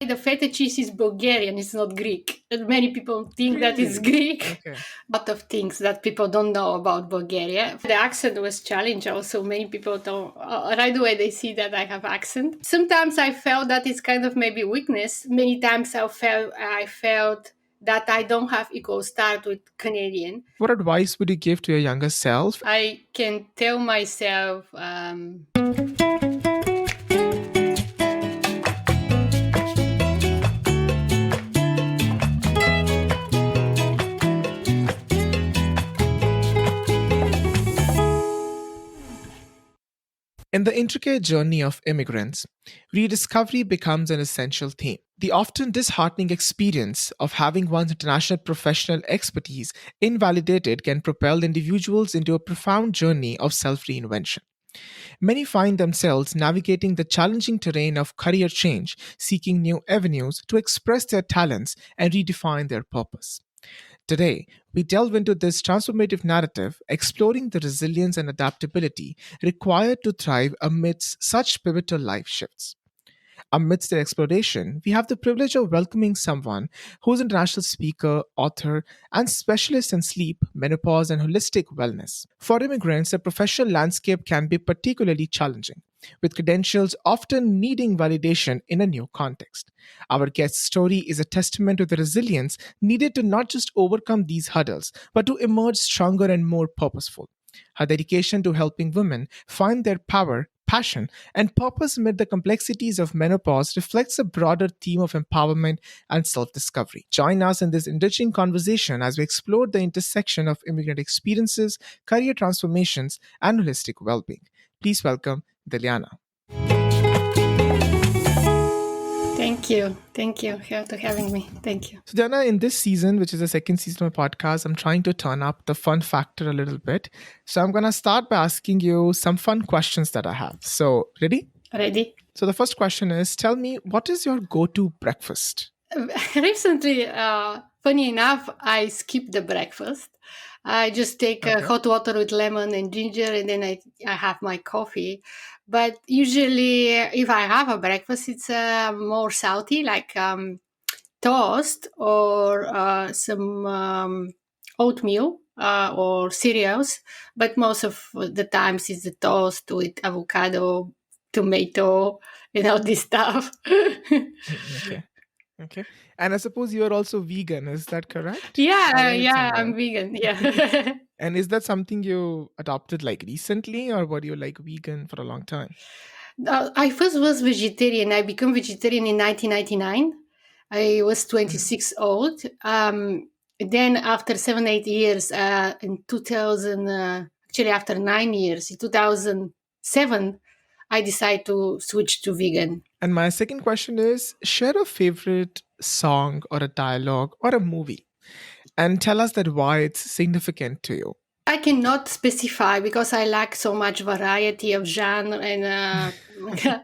The feta cheese is Bulgarian, it's not Greek. And many people think that it's Really? Greek. Okay. A lot of things that people don't know about Bulgaria. The accent was challenged also. Many people don't, right away they see that I have accent. Sometimes I felt that it's kind of maybe weakness. Many times I felt that I don't have equal start with Canadian. What advice would you give to your younger self? I can tell myself, In the intricate journey of immigrants, rediscovery becomes an essential theme. The often disheartening experience of having one's international professional expertise invalidated can propel individuals into a profound journey of self reinvention. Many find themselves navigating the challenging terrain of career change, seeking new avenues to express their talents and redefine their purpose. Today, we delve into this transformative narrative, exploring the resilience and adaptability required to thrive amidst such pivotal life shifts. Amidst the exploration, we have the privilege of welcoming someone who's an international speaker, author, and specialist in sleep, menopause, and holistic wellness. For immigrants, the professional landscape can be particularly challenging, with credentials often needing validation in a new context. Our guest's story is a testament to the resilience needed to not just overcome these hurdles, but to emerge stronger and more purposeful. Her dedication to helping women find their power, passion, and purpose amid the complexities of menopause reflects a broader theme of empowerment and self discovery. Join us in this enriching conversation as we explore the intersection of immigrant experiences, career transformations, and holistic well being. Please welcome Dilyana. thank you. Thank you for having me. Thank you. So, Diana, in this season, which is the second season of my podcast, I'm trying to turn up the fun factor a little bit. So, I'm going to start by asking you some fun questions that I have. So, ready? Ready? So, the first question is, tell me, what is your go to breakfast? Recently, funny enough, I skipped the breakfast. I just take Okay. hot water with lemon and ginger, and then I have my coffee. But usually, if I have a breakfast, it's more salty, like toast or some oatmeal or cereals. But most of the times, it's the toast with avocado, tomato, all this stuff. Okay. Okay. And I suppose you are also vegan. Is that correct? I Yeah, read it yeah, somewhere. I'm vegan. Yeah. And is that something you adopted like recently, or were you like vegan for a long time? I first was vegetarian. I became vegetarian in 1999. I was Mhm. 26 old. Then after 7, 8 years, in 2000, actually after 9 years, in 2007, I decided to switch to vegan. And my second question is, share a favorite song or a dialogue or a movie and tell us that why it's significant to you. I cannot specify because I like so much variety of genre and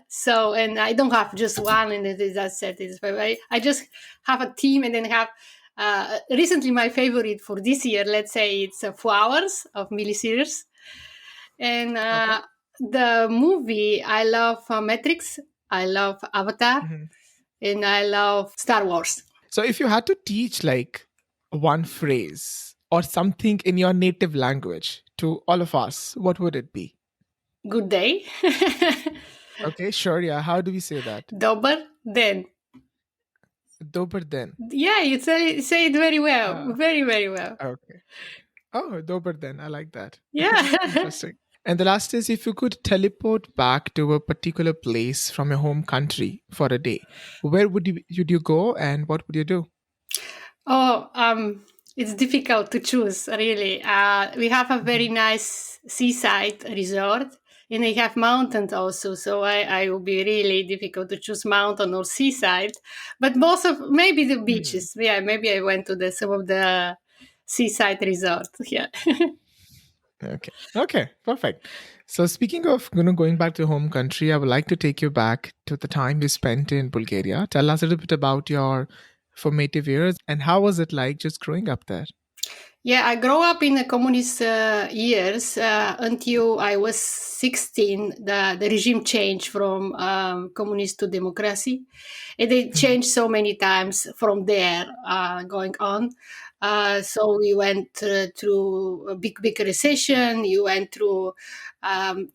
so and I don't have just one and it is that's it. I just have a team and then have recently my favorite for this year. Let's say it's 4 hours of Millie Sears and Okay. the movie I love Matrix, I love Avatar, Mhm. and I love Star Wars. So if you had to teach like one phrase or something in your native language to all of us, what would it be? Good day, Okay, sure. Yeah. How do we say that? Dober Den. Dober den. Yeah, say it very well. Uh, Very, very well. okay. Oh, dober den. I like that. Yeah. Interesting. And the last is if you could teleport back to a particular place from your home country for a day, where would you go and what would you do? Oh, it's difficult to choose, really. We have a very Mhm. nice seaside resort and they have mountains also. So I will be really difficult to choose mountain or seaside. But most of maybe the Hmm. beaches. Yeah, maybe I went to some of the seaside resort. Yeah. Okay. Okay. Perfect. So speaking of going back to home country, I would like to take you back to the time you spent in Bulgaria. Tell us a little bit about your formative years and how was it like just growing up there? Yeah, I grew up in the communist years until I was 16. The regime changed from communist to democracy. And it Mhm, changed so many times from there going on. So we went through a big recession. You went through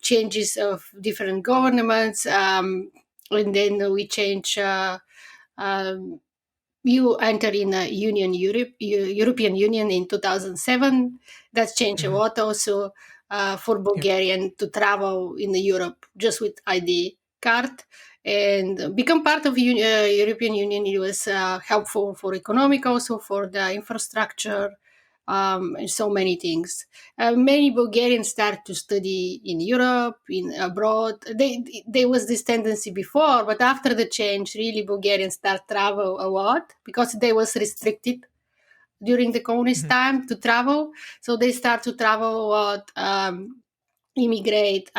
changes of different governments. And then we changed. Um, you enter in a European Union in 2007. That's changed a mhm, lot also for yeah. Bulgarian to travel in Europe just with ID card and become part of European Union. It was helpful for economic, also for the infrastructure, and so many things. Many Bulgarians start to study in Europe, in abroad. There was this tendency before, but after the change, really Bulgarians start travel a lot because they was restricted during the communist Mhm. time to travel. So they start to travel a lot, immigrate,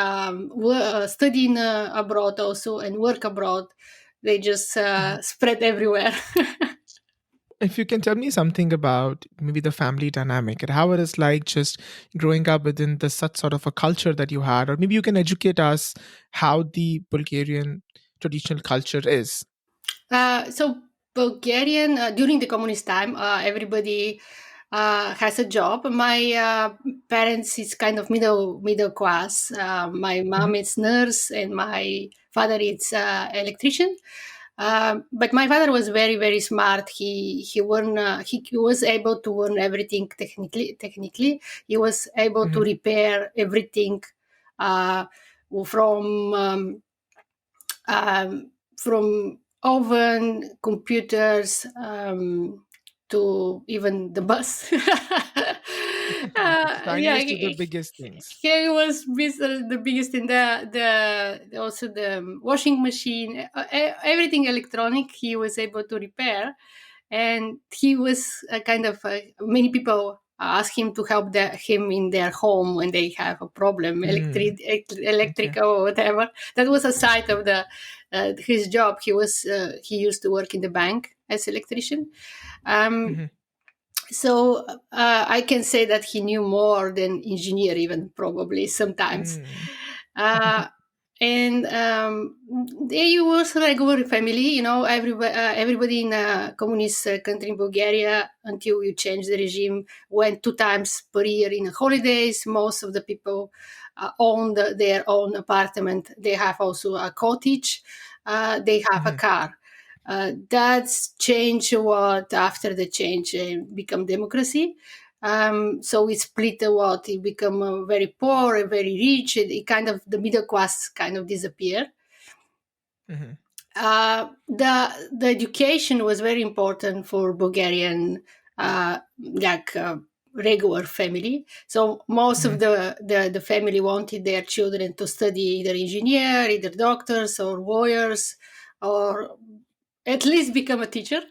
study abroad also, and work abroad. They just Mhm. spread everywhere. If you can tell me something about maybe the family dynamic and how it is like just growing up within the such sort of a culture that you had, or maybe you can educate us how the Bulgarian traditional culture is. So Bulgarian during the communist time, everybody has a job. My parents is kind of middle class. My Mhm, mom is nurse and my father is electrician. But my father was very smart. He was able to learn everything technically. Technically, he was able to mhm, repair everything uh, from. From oven, computers, to even the bus. Yeah, tiniest to the biggest things. he was the biggest in the also the washing machine, everything electronic. He was able to repair, and he was a kind of many people ask him to help him in their home when they have a problem, Mm, okay. electrical or whatever. That was a side of the his job. He used to work in the bank as electrician. Um, Mhm, so I can say that he knew more than engineer, even probably sometimes. mm, Uh, and they was a regular family, everybody in a communist country in Bulgaria until you change the regime went 2 times per year in holidays. Most of the people owned their own apartment. They have also a cottage. They have a mhm, car. That's changed what after the change become democracy. So it split a lot. It become very poor and very rich. It kind of the middle class kind of disappeared. mhm, The education was very important for Bulgarian regular family. So most of mhm. the family wanted their children to study either engineer, either doctors or lawyers, or at least become a teacher.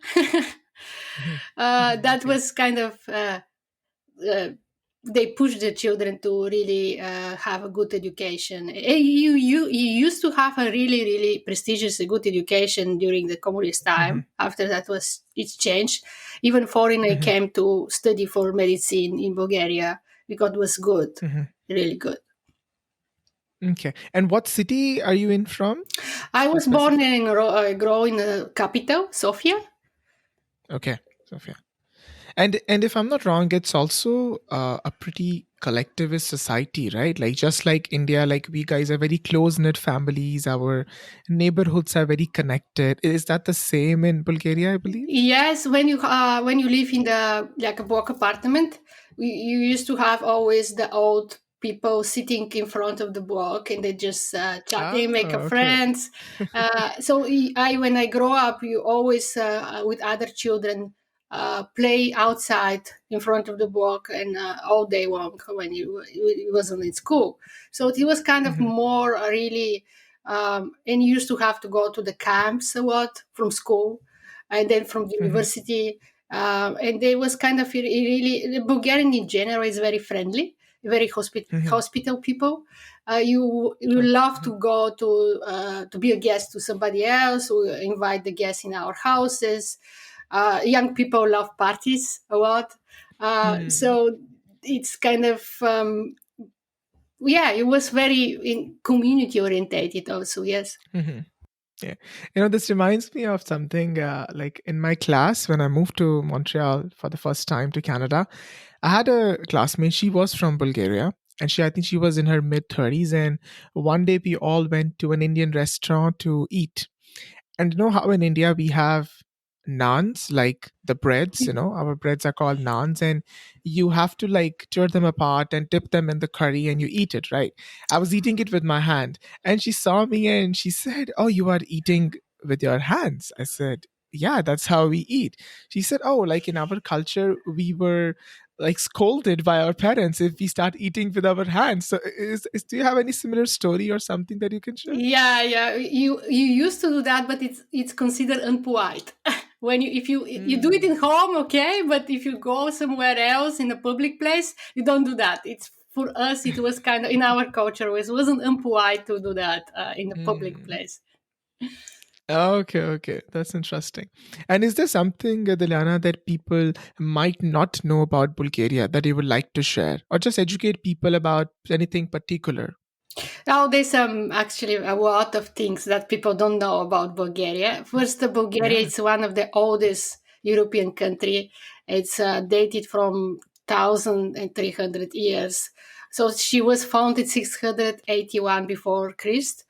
Mhm. Mhm. That Okay. was kind of uh, they push the children to really have a good education. You used to have a really prestigious good education during the communist Mhm. time. After that was it's changed. Even foreigner Mhm. came to study for medicine in Bulgaria because it was good, Mhm. really good. Okay. And what city are you in from? I The was born specific. and grow in the capital, Sofia. Okay. Sophia. And if I'm not wrong, it's also a pretty collectivist society, right? Like just like India, like we guys are very close knit families. Our neighborhoods are very connected. Is that the same in Bulgaria? I believe. Yes, when you live in the like a block apartment, you used to have always the old people sitting in front of the block, and they just chatting, make a Ah, okay. friends. So I when I grow up, you always with other children play outside in front of the block and all day long when you wasn't in school. So it was kind of Mhm. more really, and you used to have to go to the camps a lot from school and then from the Mhm. university. And they was kind of really the Bulgarian in general is very friendly, very Mhm. hospital people. You Okay. love Mhm. to be a guest to somebody else. We invite the guests in our houses. Young people love parties a lot. Hmm. So it's kind of yeah, it was very community orientated also. Yes. Hmm. Yeah. This reminds me of something like in my class when I moved to Montreal for the first time to Canada. I had a classmate, she was from Bulgaria, and I think she was in her mid 30s. And one day we all went to an Indian restaurant to eat. And you know how in India we have naans, like the breads, our breads are called naans, and you have to like tear them apart and dip them in the curry and you eat it, right? I was eating it with my hand, and she saw me and she said, "Oh, you are eating with your hands." I said, "Yeah, that's how we eat." She said, "Oh, like in our culture, we were like scolded by our parents if we start eating with our hands." So, do you have any similar story or something that you can share? Yeah, yeah. You used to do that, but it's considered unpolite. When if you do it Hmm. in home, okay, but if you go somewhere else in a public place, you don't do that. It's for us. It was kind of in our culture. It wasn't unpolite to do that in a public Hmm. place. Okay, okay. That's interesting. And is there something, Dilyana, that people might not know about Bulgaria that you would like to share? Or just educate people about anything particular? Now, there's actually a lot of things that people don't know about Bulgaria. First, Bulgaria Yeah. is one of the oldest European country. It's dated from 1,300 years. So she was founded 681 before Christ.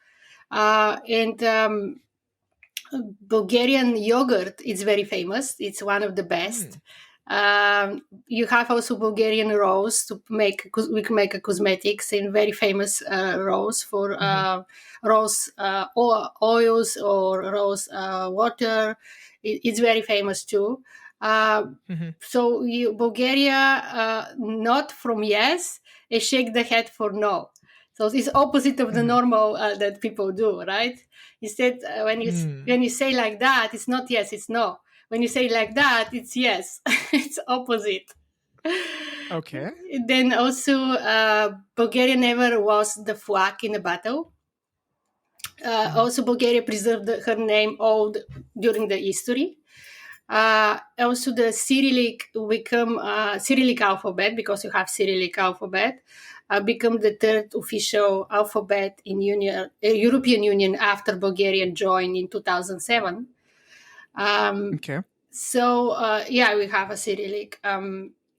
And Bulgarian yogurt is very famous. It's one of the best. Mm, You have also Bulgarian rose to make. We can make a cosmetics and very famous rose for mm-hmm, rose oils or rose water. It's very famous too. Uh, mm-hmm, so Bulgaria, not from yes, and shake the head for no. So it's opposite of the mm-hmm, normal that people do, right? Instead, mm. when you say like that, it's not yes, it's no. When you say like that, it's yes. It's opposite. Okay. Then also, Bulgaria never lost the flag in a battle. Mm-hmm, Also, Bulgaria preserved her name old during the history. Also, the Cyrillic alphabet, because you have Cyrillic alphabet, become the third official alphabet in European Union after Bulgaria joined in 2007. Um, okay. yeah, we have a Cyrillic.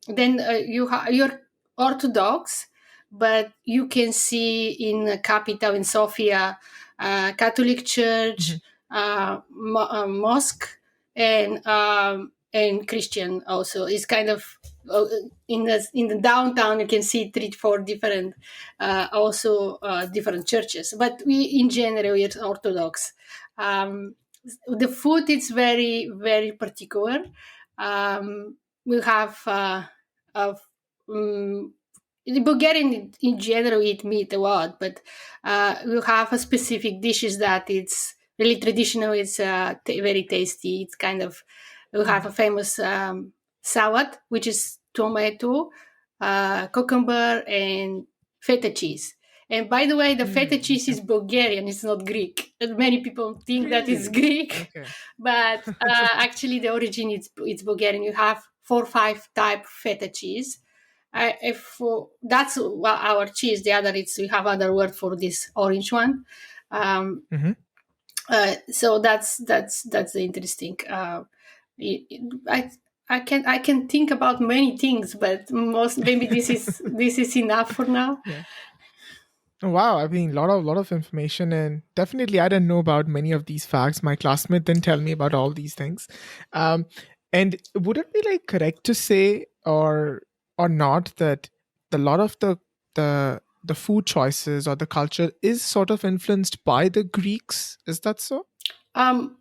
Then you're Orthodox, but you can see in the capital in Sofia, Catholic Mm-hmm, Church, mosque, and Christian also. It's kind of in the downtown. You can see 3 4 different also different churches, but we in general we're Orthodox. Um, the food is very very particular. We have um, the Bulgarian in general eat meat a lot, but we have a specific dishes that it's really traditional. It's very tasty. It's kind of we have mm-hmm, a famous salad which is tomato, cucumber, and feta cheese. And by the way, the feta mm, cheese okay. is Bulgarian, it's not Greek. And many people think that it's Really? Greek, Okay. but actually the origin it's Bulgarian. You have 4 or 5 type feta cheese. If that's our cheese, the other it's we have other word for this orange one. Um, Mm-hmm. so that's the interesting. I I can think about many things, but most maybe this is enough for now. Yeah. Oh, wow, I mean, lot of information, and definitely I didn't know about many of these facts. My classmate didn't tell me about all these things. Um, and would it be like correct to say, or not, that the lot of the food choices or the culture is sort of influenced by the Greeks? Is that so? Um,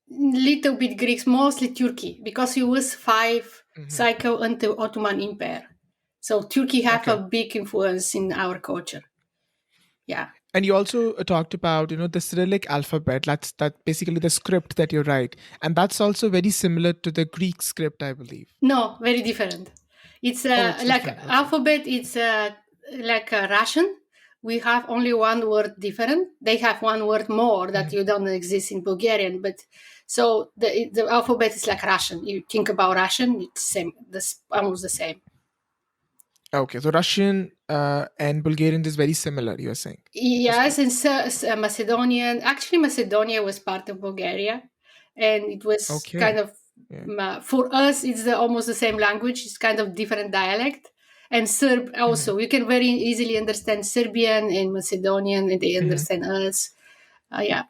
Little bit Greeks, mostly Turkey, because it was five Hmm. cycle until Ottoman Empire. So Turkey have a Okay. big influence in our culture. Yeah. And you also talked about, the Cyrillic alphabet. That basically the script that you write, and that's also very similar to the Greek script, I believe. No, very different. It's Oh, it's like different. Okay. alphabet. It's like a Russian. We have only one word different. They have one word more that Mhm. you don't exist in Bulgarian. But So the alphabet is like Russian. You think about Russian, it's same. This almost the same. Okay, so Russian and Bulgarian is very similar, you're saying, to Yes, speak. and Macedonian. Actually, Macedonia was part of Bulgaria, and it was Okay. kind of Yeah. for us. It's almost the same language. It's kind of different dialect. And Serb Hmm. also, you can very easily understand Serbian and Macedonian, and they Hmm. understand us. Yeah.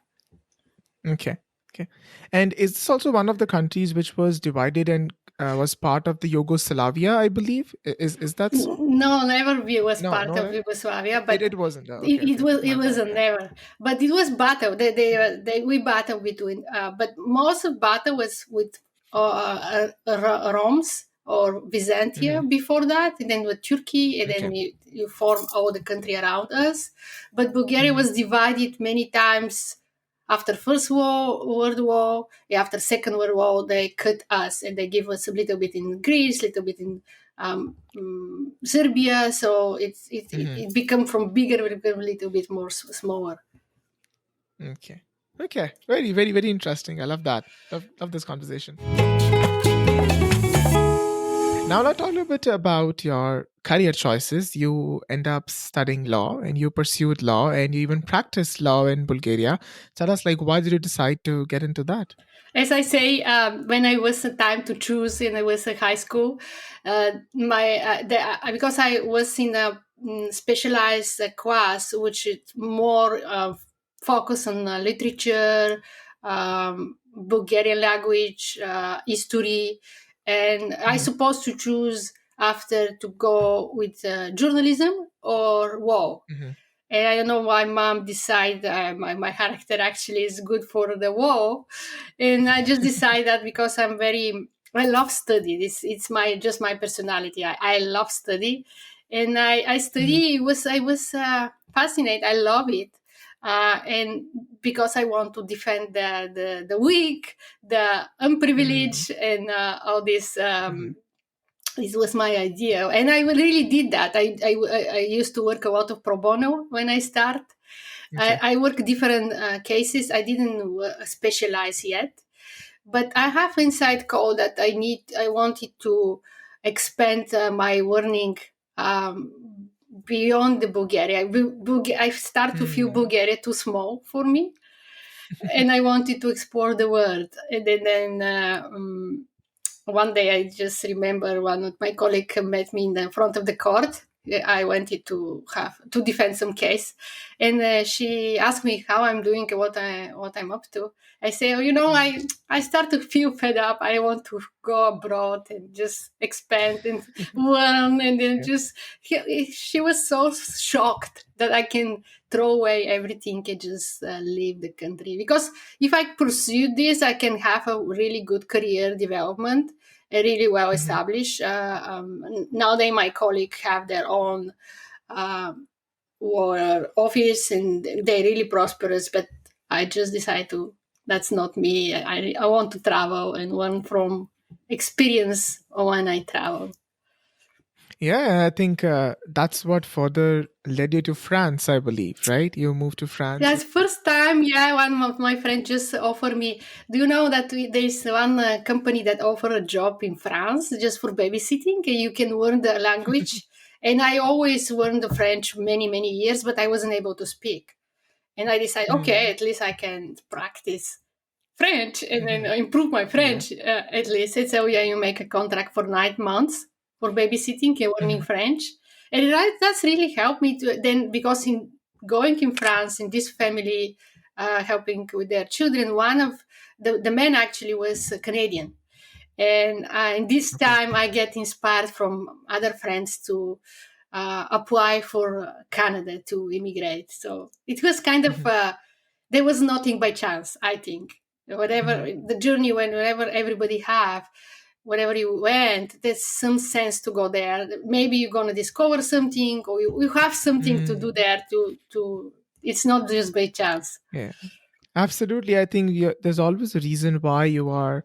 Okay. Okay. And is this also one of the countries which was divided and was part of the Yugoslavia, I believe? Is that so? No, never we was No, part no, of right? Yugoslavia, It, but it wasn't. Okay, okay. it My bad. wasn't Yeah. never. But it was battle. They we battle between. But most of battle was with Roms or Hmm. Byzantia before that, and then with Turkey, and then Okay. you form all the country around us. But Bulgaria Hmm. was divided many times. After First World War, after Second World War, they cut us and they give us a little bit in Greece, a little bit in Serbia. So Hmm. it become from bigger, it become a little bit more smaller. Okay. Okay. Very, very, very interesting. I love that. Love this conversation. Now let's talk a little bit about your career choices. You end up studying law and you pursued law and you even practiced law in Bulgaria. Tell us, like, why did you decide to get into that? As I say, when I was time to choose and I was in high school, because I was in a specialized class, which is more focused on literature, Bulgarian language, history, and I Hmm. supposed to choose after to go with journalism or law. Hmm. And I don't know why mom decided my character actually is good for the war. And I just decided that because I love study. It's my just my personality. I love study, and I Hmm. study. I was fascinated. I love it, and because I want to defend the weak, the Hmm. unprivileged, and all this. Hmm. This was my idea, and I really did that. I used to work a lot of pro bono when I start. Okay. I work different cases. I didn't specialize yet, but I have inside call that I wanted to expand my learning beyond the Bulgaria. I start to feel Hmm. Bulgaria too small for me, and I wanted to explore the world. And then one day I just remember one of my colleagues met me in the front of the court. I wanted to have to defend some case, and she asked me how I'm doing, what I'm up to. I say, oh, Hmm. I start to feel fed up. I want to go abroad and just expand and learn, and then Yeah. just she was so shocked that I can throw away everything and just leave the country because if I pursue this, I can have a really good career development, really well Hmm. established. Nowadays, my colleagues have their own uh, office and they're really prosperous, but I just decided to, that's not me. I want to travel and learn from experience when I travel. Yeah, I think that's what further led you to France, I believe, right? You moved to France. Yes, first time, yeah, one of my friends just offered me. Do you know that there's one company that offer a job in France just for babysitting? And you can learn the language. And I always learned the French many, many years, but I wasn't able to speak. And I decided, okay, Hmm. at least I can practice French and then Hmm. improve my Yeah. French at least. And so, yeah, you make a contract for 9 months for babysitting and learning Hmm. French. And that's really helped me to then, because in going in France, in this family, helping with their children, one of the man actually was Canadian. And this Okay. time I get inspired from other friends to apply for Canada to immigrate. So it was kind of Hmm. there was nothing by chance. I think whatever Hmm. the journey, whenever everybody have, wherever you went, there's some sense to go there. Maybe you're gonna discover something, or you have something to do Hmm. there. To it's not just by chance. Yeah. Absolutely. I think there's always a reason why you are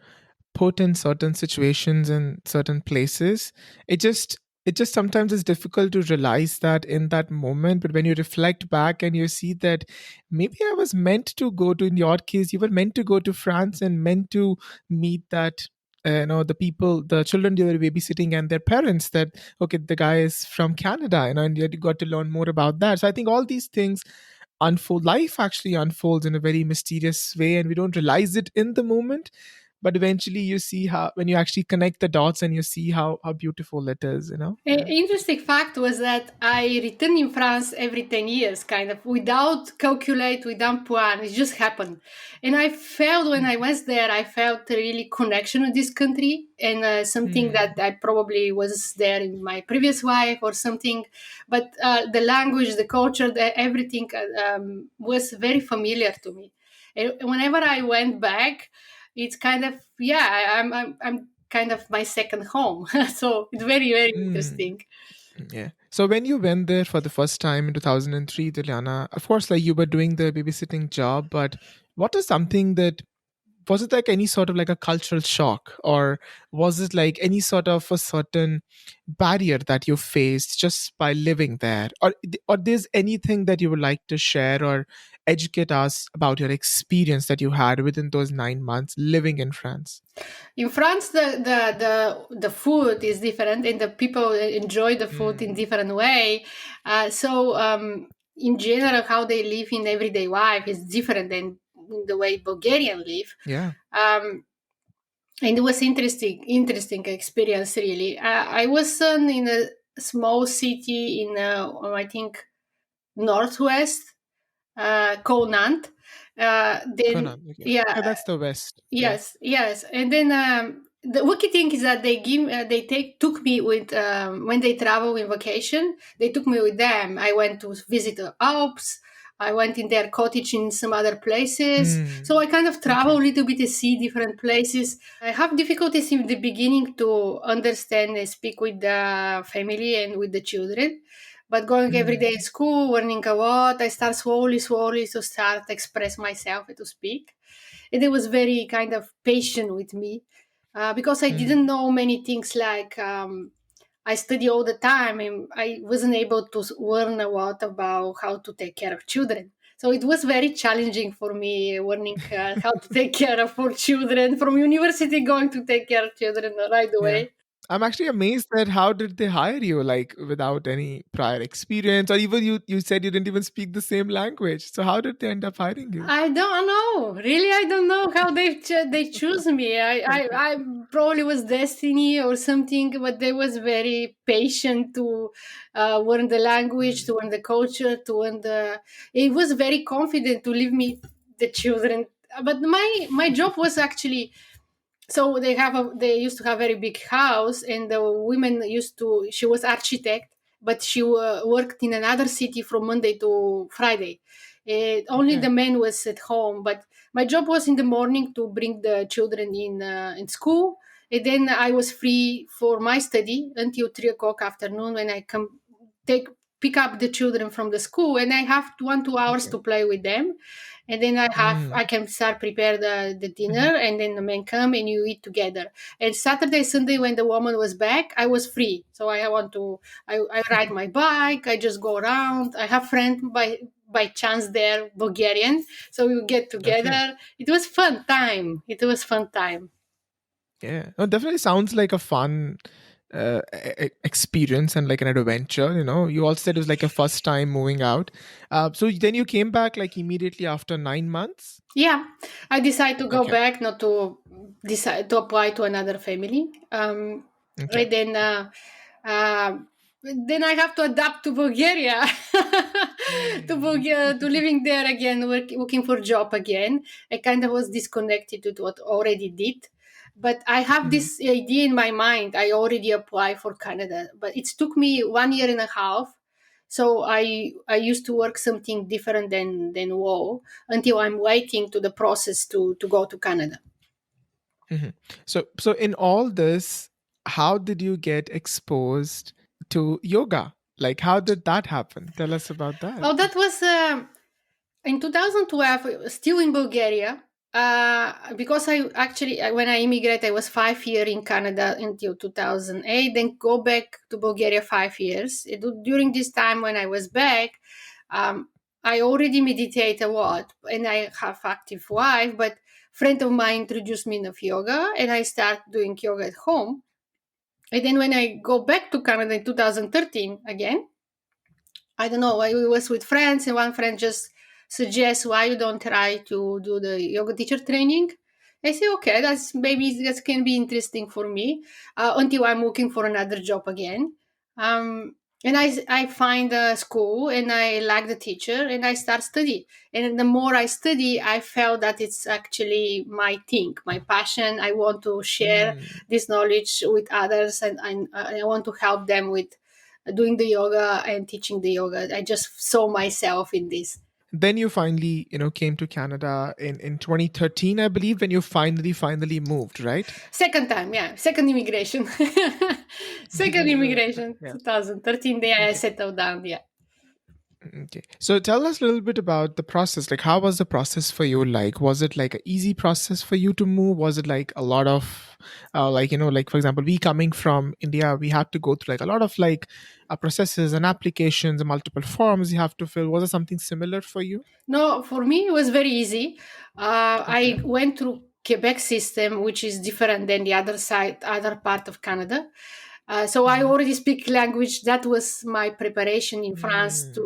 put in certain situations in certain places. It just it just sometimes is difficult to realize that in that moment, but when you reflect back and you see that maybe I was meant to go to, in your case you were meant to go to France and meant to meet that the people, the children you were babysitting and their parents, that okay, the guy is from Canada, and you got to learn more about that. So I think all these things unfold, life actually unfolds in a very mysterious way, and we don't realize it in the moment, but eventually you see how, when you actually connect the dots and you see how beautiful it is, yeah. Interesting fact was that I return in France every 10 years, kind of without calculate, without plan. It just happened. And I felt when I was there, I felt a really connection with this country and something that Mm. I probably was there in my previous life or something. But the language, the culture, everything was very familiar to me. And whenever I went back, it's kind of, yeah, I'm kind of my second home. So it's very, very Mm. interesting. Yeah. So when you went there for the first time in 2003, Dilyana, of course, like you were doing the babysitting job, but what is something that, was it like any sort of like a cultural shock, or was it like any sort of a certain barrier that you faced just by living there, or there's anything that you would like to share or educate us about your experience that you had within those 9 months living in France? In France, the food is different, and the people enjoy the food in Mm. different way. In general, how they live in everyday life is different than the way Bulgarian live. Yeah. Um, and it was interesting experience really. I was in a small city in I think northwest called Nantes. Then Conan. Okay. Yeah, yeah, that's the West. Yeah. yes, yes, and then the lucky thing is that they took me with when they travel in vacation. They took me with them. I went to visit the Alps. I went in their cottage in some other places. So Mm. I kind of travel Okay. a little bit to see different places. I have difficulties in the beginning to understand and speak with the family and with the children. But going every day in Mm. school, learning a lot, I start slowly to start express myself and to speak. And it was very kind of patient with me because I didn't Mm. know many things like I study all the time and I wasn't able to learn a lot about how to take care of children. So it was very challenging for me learning how to take care of 4 children from university going to take care of children right Yeah. away. I'm actually amazed that how did they hire you, like without any prior experience, or even you said you didn't even speak the same language. So how did they end up hiring you? I don't know. Really, I don't know how they choose me. Okay. I probably was destiny or something, but they was very patient to learn the language, to Mm. learn the culture, to learn the. It was very confident to leave me the children. But my job was actually so they used to have a very big house and the women used to she was architect but she worked in another city from Monday to Friday. Only Okay. the man was at home, but my job was in the morning to bring the children in school, and then I was free for my study until 3 o'clock afternoon when I come take pick up the children from the school, and I have 1 2 hours Okay. to play with them, and then I Mm. can start prepare the Mhm. dinner, and then the men come and you eat together. And Saturday Sunday when the woman was back, I was free, so I ride my bike, I just go around. I have friends by chance there Bulgarian, so we would get Okay. together. It was fun time. Yeah. No, definitely sounds like a fun experience and like an adventure. You also said it was like a first time moving out. So then you came back like immediately after 9 months. Yeah, I decided to go Okay. back, not to decide to apply to another family. Okay. And uh, then I have to adapt to Bulgaria, to Mm. Bulgaria, to living there again, looking for job again. I kind of was disconnected to what I already did. But I have Mhm. this idea in my mind. I already applied for Canada, but it took me 1 year and a half. So I used to work something different than WoW until I'm waiting to the process to go to Canada. Mhm. So in all this, how did you get exposed to yoga? Like, how did that happen? Tell us about that. Oh, that was in 2012, still in Bulgaria. Because I actually, when I immigrated, I was 5 years in Canada until 2008, then go back to Bulgaria 5 years. During this time when I was back, um, I already meditate a lot and I have active wife, but friend of mine introduced me of yoga and I start doing yoga at home. And then when I go back to Canada in 2013 again, I don't know. I was with friends, and one friend just suggests why you don't try to do the yoga teacher training. I say, okay, that's maybe that can be interesting for me until I'm looking for another job again. And I find a school and I like the teacher and I start study. And the more I study, I felt that it's actually my thing, my passion. I want to share Mm. this knowledge with others and I want to help them with doing the yoga and teaching the yoga. I just saw myself in this. Then you finally, came to Canada in 2013, I believe, when you finally moved, right? Second time, yeah, second immigration. Second Right. immigration, Yeah. 2013, there I Okay. settled down, yeah. Okay. So tell us a little bit about the process. Like, how was the process for you? Like, was it like an easy process for you to move? Was it like a lot of, like, for example, we coming from India, we had to go through like a lot of like processes and applications and multiple forms you have to fill. Was it something similar for you? No, for me it was very easy. Okay. I went through Quebec system, which is different than the other side, other part of Canada. So I Mm-hmm. already speak language. That was my preparation in France to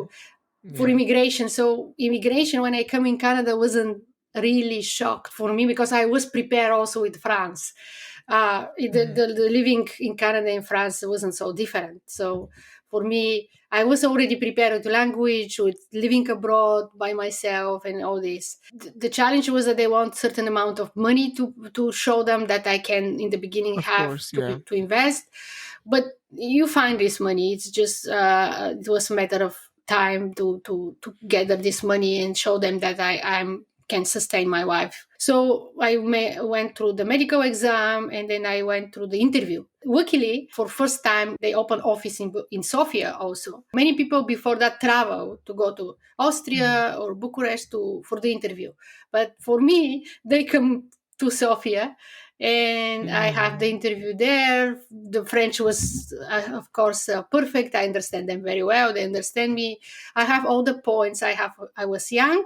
Mm. for Yeah. immigration. So immigration when I come in Canada wasn't really shocked for me because I was prepared also with France. Mm-hmm. The living in Canada and France wasn't so different. So for me, I was already prepared with language, with living abroad by myself and all this. The challenge was that they want certain amount of money to show them that I can in the beginning Of have course. Yeah. to invest. But you find this money. It's just it was a matter of time to gather this money and show them that I'm can sustain my wife. So went through the medical exam and then I went through the interview. Luckily, for first time, they opened office in Sofia also. Many people before that travel to go to Mm-hmm. Austria or Bucharest for the interview. But for me, they come to Sofia and I have the Mm. interview there. The French was, of course, perfect. I understand them very well. They understand me. I have all the points. I was young.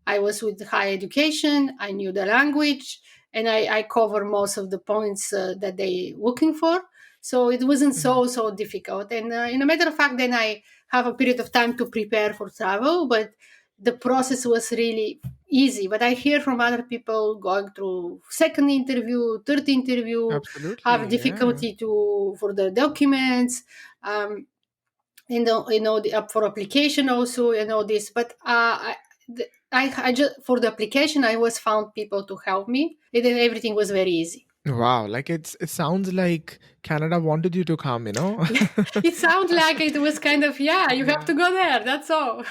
I was with high education. I knew the language, and I cover most of the points that they looking for. So it wasn't Mm-hmm. so difficult. And in a matter of fact, then I have a period of time to prepare for travel, but the process was really easy. But I hear from other people going through second interview, third interview, have Absolutely. Yeah. difficulty to for the documents. The for application also and all this. But I just for the application I was found people to help me, and then everything was very easy. Wow, like it sounds like Canada wanted you to come, you know? It sounds like it was kind of, yeah, you have Yeah. to go there. That's all.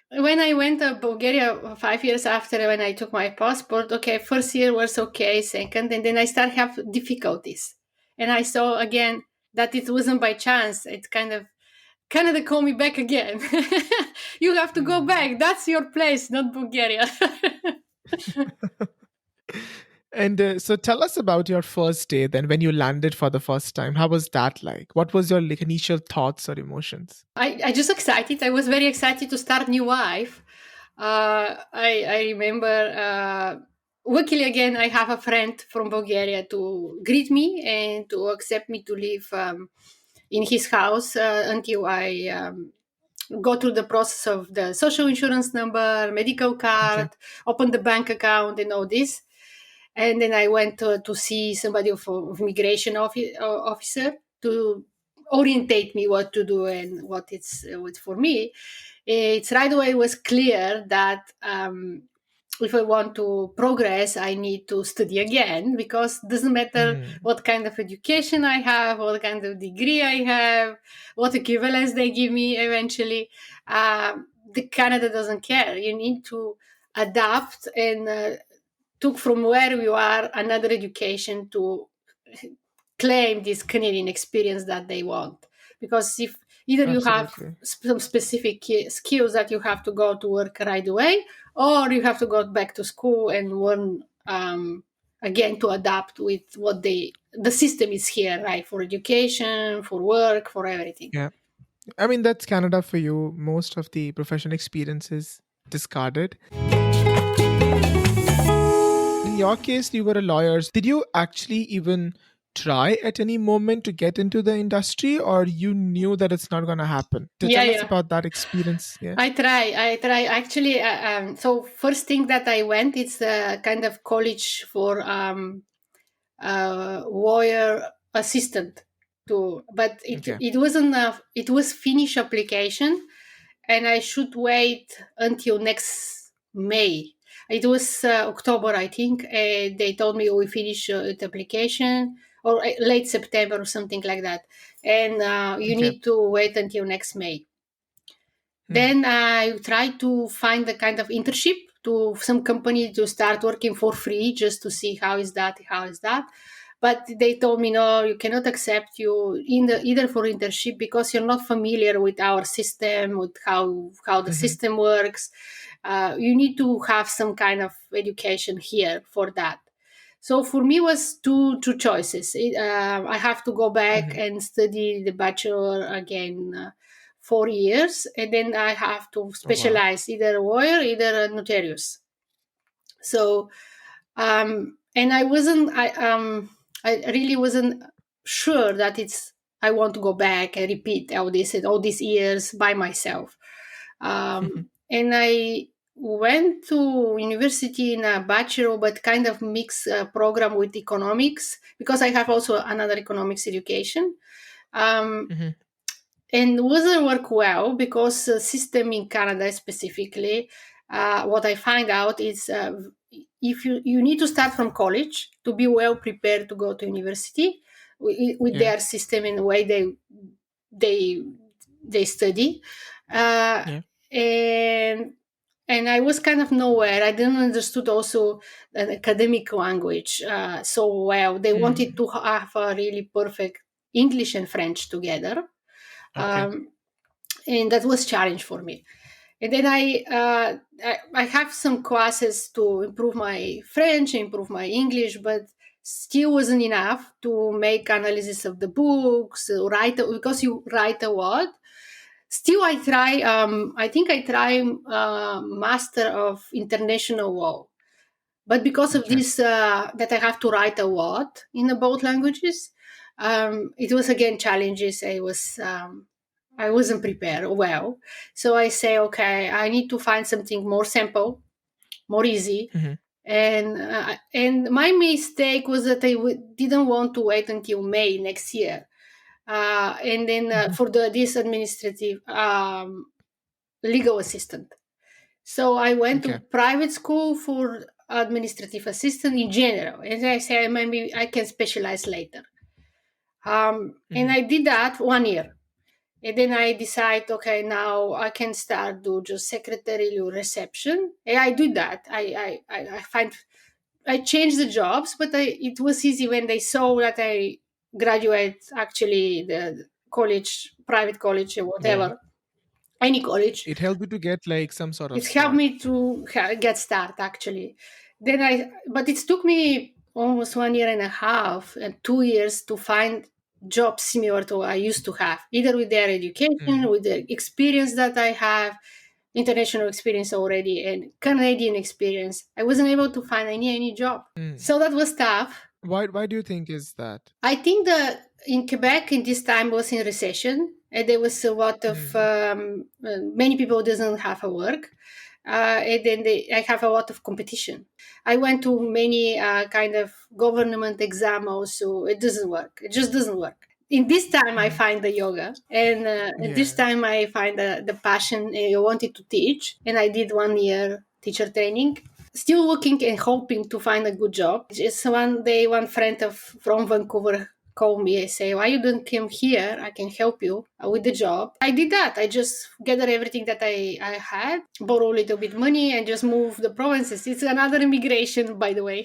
When I went to Bulgaria 5 years after when I took my passport, okay, first year was okay, second, and then I started have difficulties, and I saw again that it wasn't by chance. It's kind of Canada call me back again. You have to go Mm. back. That's your place, not Bulgaria. And so tell us about your first day then when you landed for the first time. How was that like? What was your like initial thoughts or emotions? I just excited. I was very excited to start new life. I remember. Luckily, again, I have a friend from Bulgaria to greet me and to accept me to live in his house until I go through the process of the social insurance number, medical Okay. card, open the bank account, and all this. And then I went to see somebody of immigration officer to orientate me what to do and what it's what for me. It's right away was clear that if I want to progress, I need to study again because it doesn't matter Mm. what kind of education I have, what kind of degree I have, what equivalence they give me eventually. The Canada doesn't care. You need to adapt and took from where you are another education to claim this Canadian experience that they want. Because if either you have Absolutely. some specific skills that you have to go to work right away, or you have to go back to school and learn again to adapt with what the system is here, right? For education, for work, for everything. Yeah. I mean, that's Canada for you. Most of the professional experience is discarded. In your case, you were a lawyer. Did you actually even try at any moment to get into the industry, or you knew that it's not going to happen? To Yeah, tell us yeah. about that experience. Yeah. I try. Actually, so first thing that I went, it's a kind of college for lawyer assistant to, but Okay. it wasn't it was Finnish application, and I should wait until next May. It was October, I think. They told me we finish the application, or late September or something like that, and you Okay. need to wait until next May. Hmm. Then I tried to find a kind of internship to some company to start working for free just to see how is that. But they told me no, you cannot accept you either for internship because you're not familiar with our system, with how the Hmm. system works. You need to have some kind of education here for that. So for me was two choices. I have to go back Hmm. and study the bachelor again. 4 years, and then I have to Oh, wow. specialize either a lawyer, either a notarius. So, and I really wasn't sure that it's I want to go back and repeat all these years by myself. And I went to university in a bachelor, but kind of mixed program with economics because I have also another economics education. Um, Hmm. and wasn't work well because the system in Canada specifically, what I find out is if you need to start from college to be well prepared to go to university with Yeah. their system and the way they they study, uh, Yeah. and and I was kind of nowhere. I didn't understood also an academic language so well. They wanted Hmm. to have a really perfect English and French together, Okay. um, and that was challenge for me. And then I have some classes to improve my French, improve my English, but still wasn't enough to make analysis of the books, because you write a lot. Still, I try. I think I try master of international law, but because of Okay. this, that I have to write a lot in both languages, it was again challenges. I wasn't prepared well, so I say, okay, I need to find something more simple, more easy. Hmm. And my mistake was that didn't want to wait until May next year, and then Hmm. for this administrative legal assistant. So I went to Okay. private school for administrative assistant in general. And I said maybe I can specialize later. And Hmm. I did that 1 year. And then I decide, okay, now I can start do just secretarial reception. And I do that. I find I changed the jobs, but it was easy when they saw that I graduate actually the college, private college or Yeah. whatever, any college. It helped you to get like some sort of It helped start. me to get started actually. But it took me almost 1 year and a half and 2 years to find jobs similar to what I used to have, either with their education, Mm. with the experience that I have, international experience already, and Canadian experience. I wasn't able to find any job, Mm. so that was tough. Why do you think is that? I think that in Quebec in this time was in recession, and there was a lot of Mm. many people doesn't have a work, and then I have a lot of competition. I went to many kind of government exam also. It doesn't work. It just doesn't work. In this time, I Mhm. find the yoga, and at this Yeah. time, I find the passion. I wanted to teach, and I did 1 year teacher training, still looking and hoping to find a good job. Just one day, one friend from Vancouver called me and say, "Why you don't come here? I can help you with the job." I did that. I just gathered everything that I had, borrow a little bit money, and just move the provinces. It's another immigration, by the way.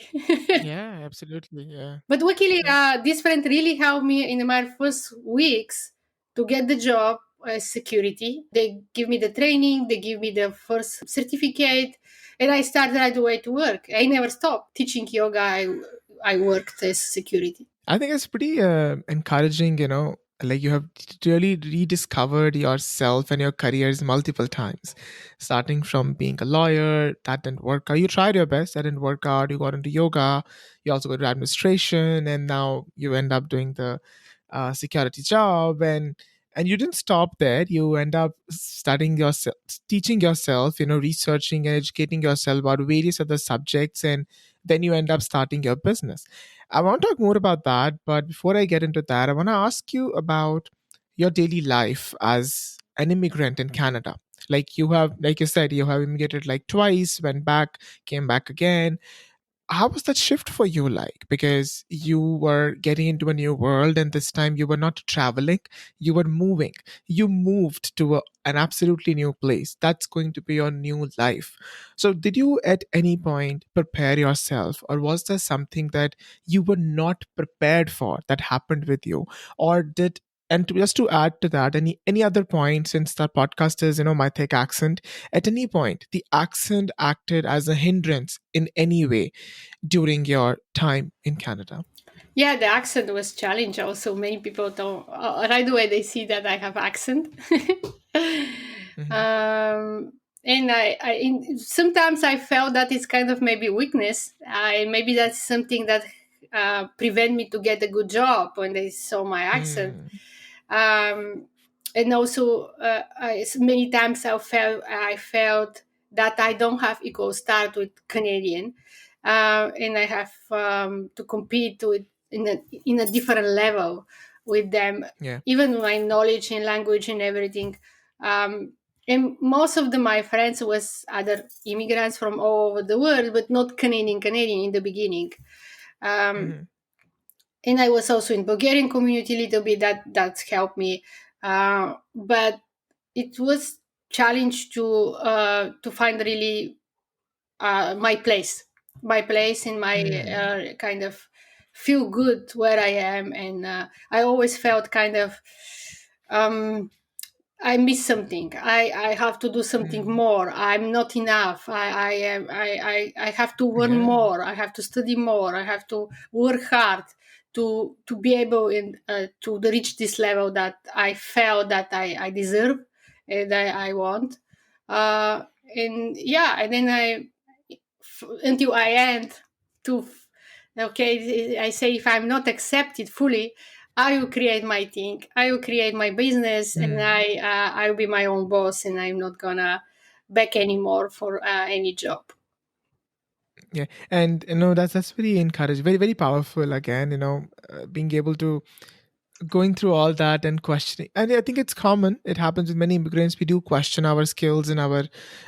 Yeah, absolutely. Yeah. But luckily, Yeah. this friend really helped me in my first weeks to get the job as security. They give me the training, they give me the first certificate, And I started right away to work. I never stopped teaching yoga. I worked as security. I think it's pretty encouraging, like you have really rediscovered yourself and your careers multiple times. Starting from being a lawyer, that didn't work out. You tried your best, that didn't work out. You got into yoga, you also got into administration, and now you end up doing the security job. And you didn't stop there. You end up studying yourself, teaching yourself, researching and educating yourself about various other subjects, and then you end up starting your business. I want to talk more about that, but before I get into that, I want to ask you about your daily life as an immigrant in Canada. Like you said, you have immigrated like twice, went back, came back again. How was that shift for you like? Because you were getting into a new world, and this time you were not traveling, you were moving. You moved to an absolutely new place. That's going to be your new life. So, did you at any point prepare yourself, or was there something that you were not prepared for that happened with you? Or did just to add to that, any other point, since the podcast is my thick accent, at any point the accent acted as a hindrance in any way during your time in Canada? Yeah, the accent was challenge. Also, many people don't right away they see that I have accent. Hmm. um, and sometimes I felt that it's kind of maybe weakness. Maybe that's something that prevent me to get a good job when they saw my accent. Mm. um, and also many times I felt that I don't have equal start with Canadian, and I have to compete with in a different level with them, Yeah. even my knowledge in language and everything. And most of my friends was other immigrants from all over the world, but not Canadian in the beginning. Um, Hmm. and I was also in Bulgarian community a little bit. That's helped me, but it was challenge to find really my place in my Mm. kind of feel good where I am, and I always felt kind of um, I miss something. I have to do something Mm. more. I'm not enough. I have to learn Yeah. more. I have to study more. I have to work hard to be able to reach this level that I felt that I deserve and that I want. And yeah, and then until I end to okay, I say if I'm not accepted fully, I will create my thing. I will create my business, and Mm. I will be my own boss, and I'm not gonna beg anymore for any job. Yeah, and that's very encouraging, very very powerful. Again, being able to going through all that and questioning, and I think it's common, it happens with many immigrants. We do question our skills and our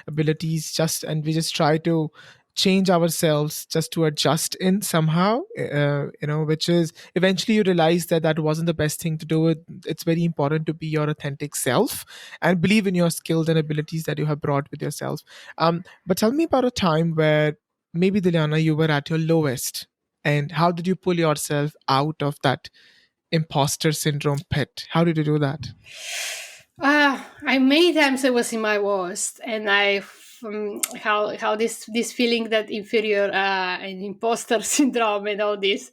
abilities, and we just try to change ourselves just to adjust in somehow, which is eventually you realize that that wasn't the best thing to do. It's very important to be your authentic self and believe in your skills and abilities that you have brought with yourself. But tell me about a time where maybe, Dilyana, you were at your lowest, and how did you pull yourself out of that imposter syndrome pit? How did you do that? I many times I was in my worst, and how this feeling that inferior and imposter syndrome and all this.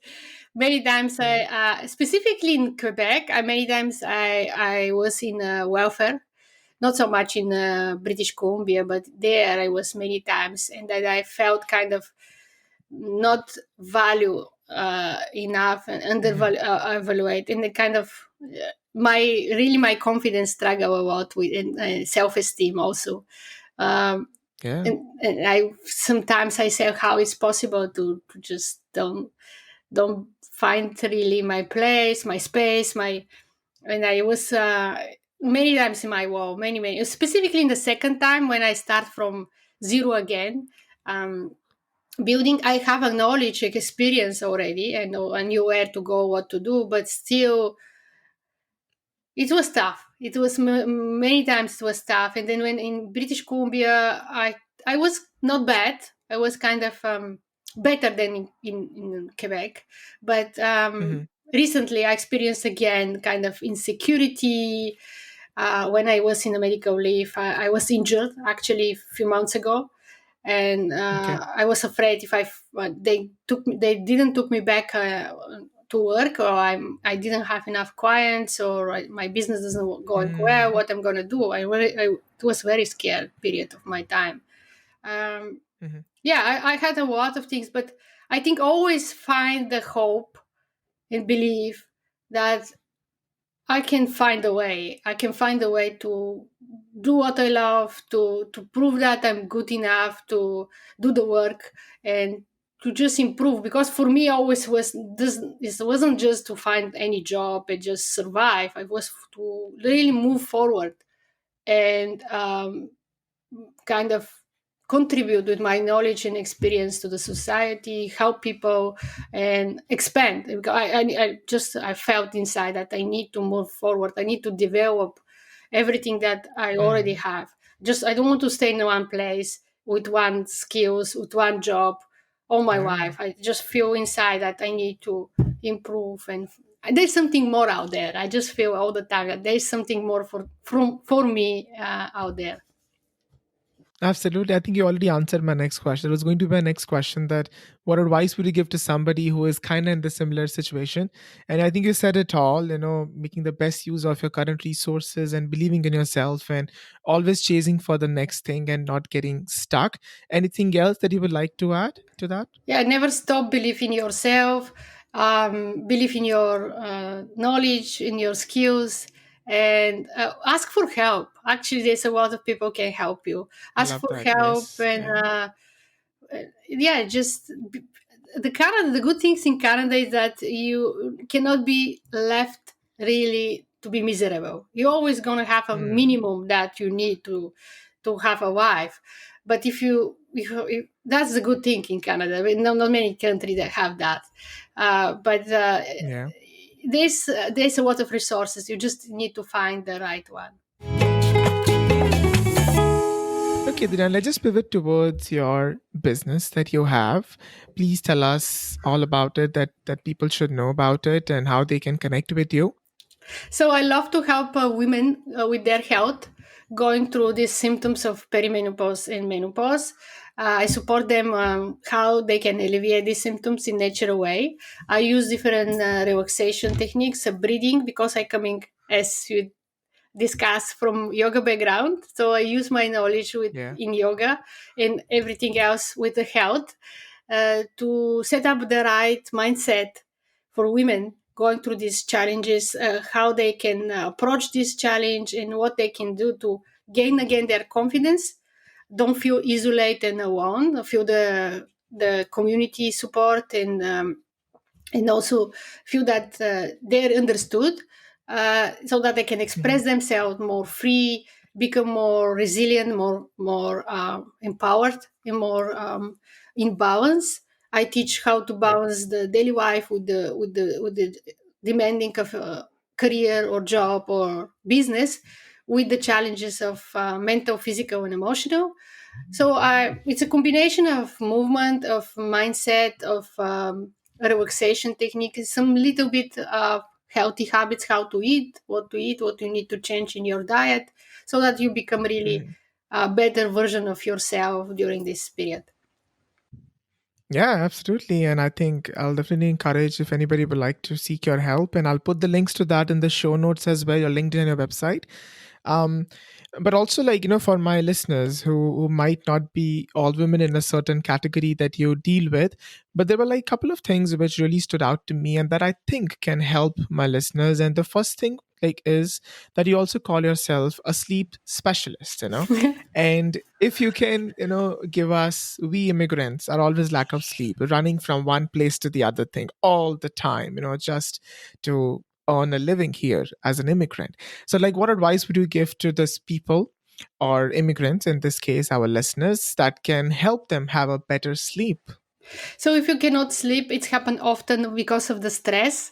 Many times Yeah. specifically in Quebec, many times I was in welfare, not so much in British Columbia, but there I was many times, and that I felt kind of not value enough and Hmm. evaluate, and the kind of my really my confidence struggle a lot with and self-esteem also. um, Yeah. and I sometimes I say how it's possible to just don't find really my place, my space, my and I was many times in my wall, many, specifically in the second time when I start from zero again. Um, building, I have a knowledge, like experience already, and I knew where to go, what to do, but still it was tough. It was many times it was tough. And then when in British Columbia, I was not bad. I was kind of better than in Quebec, but Hmm. recently I experienced again kind of insecurity. When I was in a medical leave, I was injured actually a few months ago, and Okay. I was afraid if they didn't took me back to work, or I didn't have enough clients, or my business isn't going well, Mm-hmm. what I'm gonna do. It was very scared period of my time. Um, Mm-hmm. yeah, I had a lot of things, but I think always find the hope and believe that I can find a way. I can find a way to do what I love, to prove that I'm good enough to do the work and to just improve. Because for me, always was this. It wasn't just to find any job and just survive. I was to really move forward and kind of contribute with my knowledge and experience to the society, help people, and expand. I felt inside that I need to move forward. I need to develop everything that I already Mm-hmm. have. Just I don't want to stay in one place with one skills, with one job all my Yeah. life. I just feel inside that I need to improve, and there's something more out there. I just feel all the time that there's something more for me out there. Absolutely. I think you already answered my next question. It was going to be my next question, that what advice would you give to somebody who is kind of in the similar situation? And I think you said it all, making the best use of your current resources and believing in yourself and always chasing for the next thing and not getting stuck. Anything else that you would like to add to that? Yeah, never stop believe in yourself, believe in your knowledge, in your skills, and ask for help. Actually, there's a lot of people can help you. I Ask love for that. help, Yes. and Yeah. yeah, the good things in Canada is that you cannot be left really to be miserable. You're always gonna have a Mm. minimum that you need to have a life. But if that's the good thing in Canada. I mean, not many countries that have that. But Yeah. there's a lot of resources. You just need to find the right one. Okay, then let's just pivot towards your business that you have. Please tell us all about it, that people should know about it and how they can connect with you. So I love to help women with their health going through these symptoms of perimenopause and menopause. I support them how they can alleviate these symptoms in natural way. I use different relaxation techniques, breathing, because I coming as you discuss from yoga background. So I use my knowledge with Yeah. in yoga and everything else with the health to set up the right mindset for women going through these challenges, how they can approach this challenge and what they can do to gain again their confidence, don't feel isolated and alone, feel the community support, and also feel that they're understood, so that they can Mhm. express themselves more free, become more resilient, more empowered, and more in balance. I teach how to Yeah. balance the daily life with the demanding of a career or job or business, with the challenges of mental, physical, and emotional. So it's a combination of movement, of mindset, of relaxation technique, some little bit of healthy habits, how to eat, what you need to change in your diet, so that you become really Mhm. a better version of yourself during this period. Yeah, absolutely. And I think I'll definitely encourage if anybody would like to seek your help. And I'll put the links to that in the show notes as well, your LinkedIn and your website. um but also, like, for my listeners who might not be all women in a certain category that you deal with, but there were like a couple of things which really stood out to me and that I think can help my listeners. And the first thing, like, is that you also call yourself a sleep specialist, and if you can, give us, we immigrants are always lack of sleep, running from one place to the other thing all the time, just to earn a living here as an immigrant. So, like, what advice would you give to these people or immigrants, in this case, our listeners, that can help them have a better sleep? So if you cannot sleep, it's happened often because of the stress.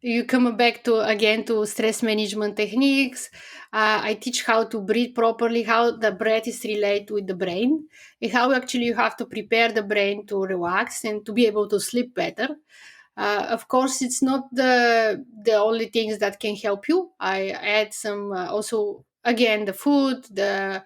You come back to again to stress management techniques. I teach how to breathe properly, how the breath is related with the brain, and how actually you have to prepare the brain to relax and to be able to sleep better. Of course, it's not the only things that can help you. I add some also again, the food, the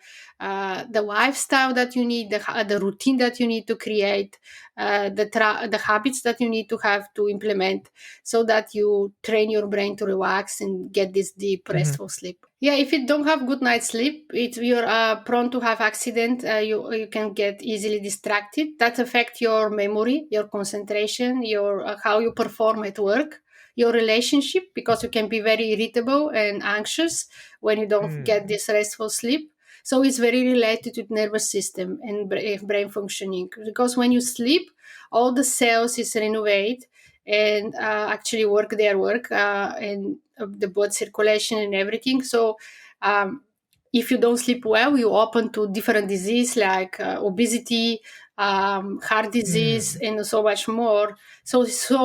lifestyle that you need, the routine that you need to create, the habits that you need to have to implement, so that you train your brain to relax and get this deep Hmm. restful sleep. Yeah, if you don't have good night's sleep, you're prone to have accident. You can get easily distracted. That affect your memory, your concentration, your how you perform at work, your relationship, because you can be very irritable and anxious when you don't get Mm. this restful sleep. So it's very related to nervous system and brain functioning, because when you sleep, all the cells is renovate and actually work their work, and the blood circulation and everything. So um, if you don't sleep well, you open to different disease like obesity, heart disease, Mm. and so much more. So it's so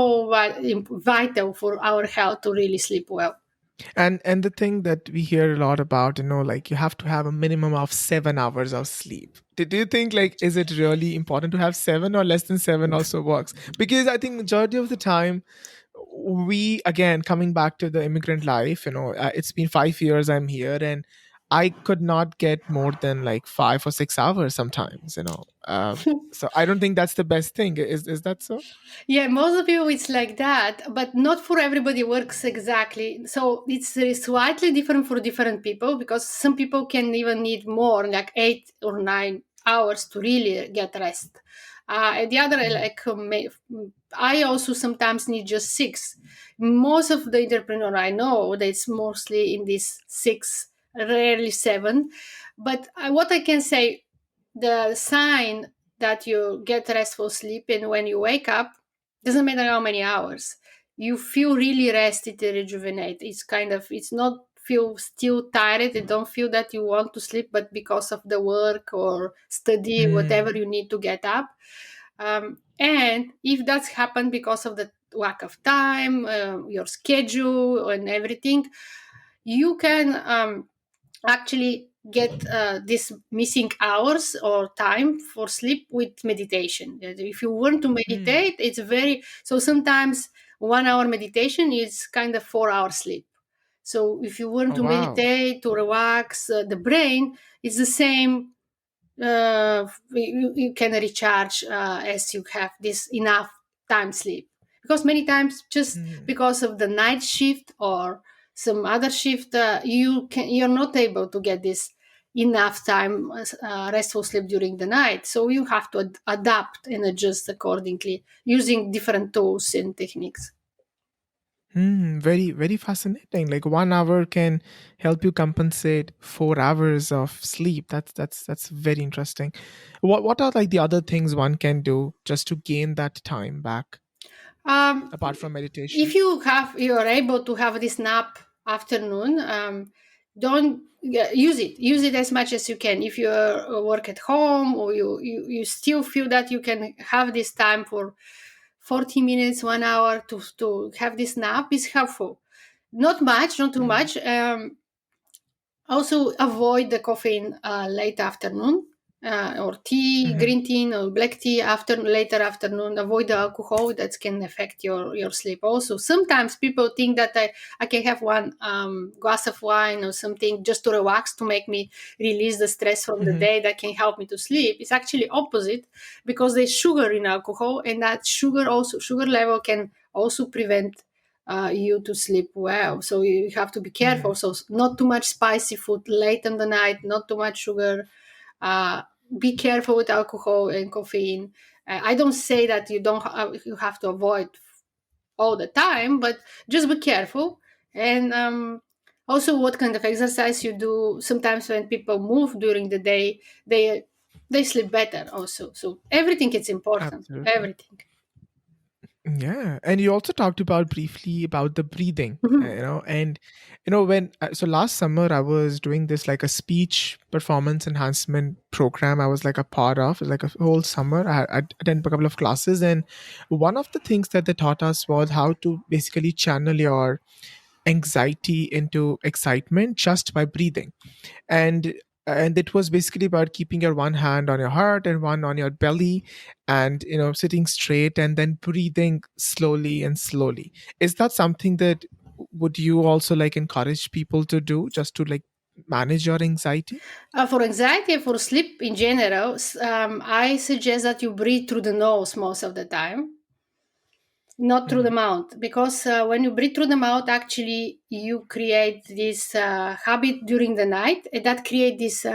vital for our health to really sleep well. And the thing that we hear a lot about, like you have to have a minimum of 7 hours of sleep. Do you think, like, is it really important to have seven, or less than seven also works? Because I think majority of the time, we, again, coming back to the immigrant life, it's been 5 years I'm here, and I could not get more than like 5 or 6 hours sometimes. So I don't think that's the best thing. Is that so? Yeah, most of you it's like that, but not for everybody works exactly. So it's slightly different for different people, because some people can even need more, like 8 or 9 hours to really get rest. And the other, Mm. like I also sometimes need just 6. Most of the entrepreneur I know, that's mostly in this 6, rarely 7. But what I can say, the sign that you get restful sleep and when you wake up, doesn't matter how many hours, you feel really rested and rejuvenate. It's kind of, it's not feel still tired and don't feel that you want to sleep, but because of the work or study, whatever, Mm. you need to get up. And if that's happened because of the lack of time, your schedule and everything, you can actually get this missing hours or time for sleep with meditation. If you want to Mm. meditate, it's very, so sometimes 1 hour meditation is kind of 4 hour sleep. So if you want Oh, to wow. meditate to relax the brain, it's the same. You can recharge as you have this enough time sleep, because many times just Mm. because of the night shift or some other shift, you're not able to get this enough time restful sleep during the night, so you have to adapt and adjust accordingly using different tools and techniques. Very, very fascinating. Like 1 hour can help you compensate 4 hours of sleep. That's very interesting. What are like the other things one can do just to gain that time back um, apart from if meditation? you are able to have this nap afternoon, don't use it as much as you can. If you work at home, or you still feel that you can have this time for 40 minutes, 1 hour to have this nap, is helpful. Not much, not too Mm. much. Also, avoid the caffeine late afternoon, or tea, Hmm. green tea or black tea after later afternoon. Avoid the alcohol that can affect your sleep. Also, sometimes people think that I can have one glass of wine or something just to relax, to make me release the stress from the Hmm. day, that can help me to sleep. It's actually opposite, because there's sugar in alcohol, and that sugar level can also prevent you to sleep well. So you have to be careful. Hmm. So not too much spicy food late in the night, not too much sugar. Uh, be careful with alcohol and caffeine. I don't say that you have to avoid all the time, but just be careful. And also, what kind of exercise you do. Sometimes when people move during the day, they sleep better. Also, so everything is important. Absolutely. Everything. Yeah, and you also talked about briefly about the breathing, Mhm. and when so last summer I was doing this like a speech performance enhancement program. I was like a part of like a whole summer. I attended a couple of classes, and one of the things that they taught us was how to basically channel your anxiety into excitement just by breathing. And and it was basically about keeping your one hand on your heart and one on your belly, and sitting straight and then breathing slowly and slowly. Is that something that would you also like encourage people to do, just to like manage your anxiety? For anxiety, for sleep in general, I suggest that you breathe through the nose most of the time, not through the Mhm. mouth, because when you breathe through the mouth, actually you create this habit during the night, and that create this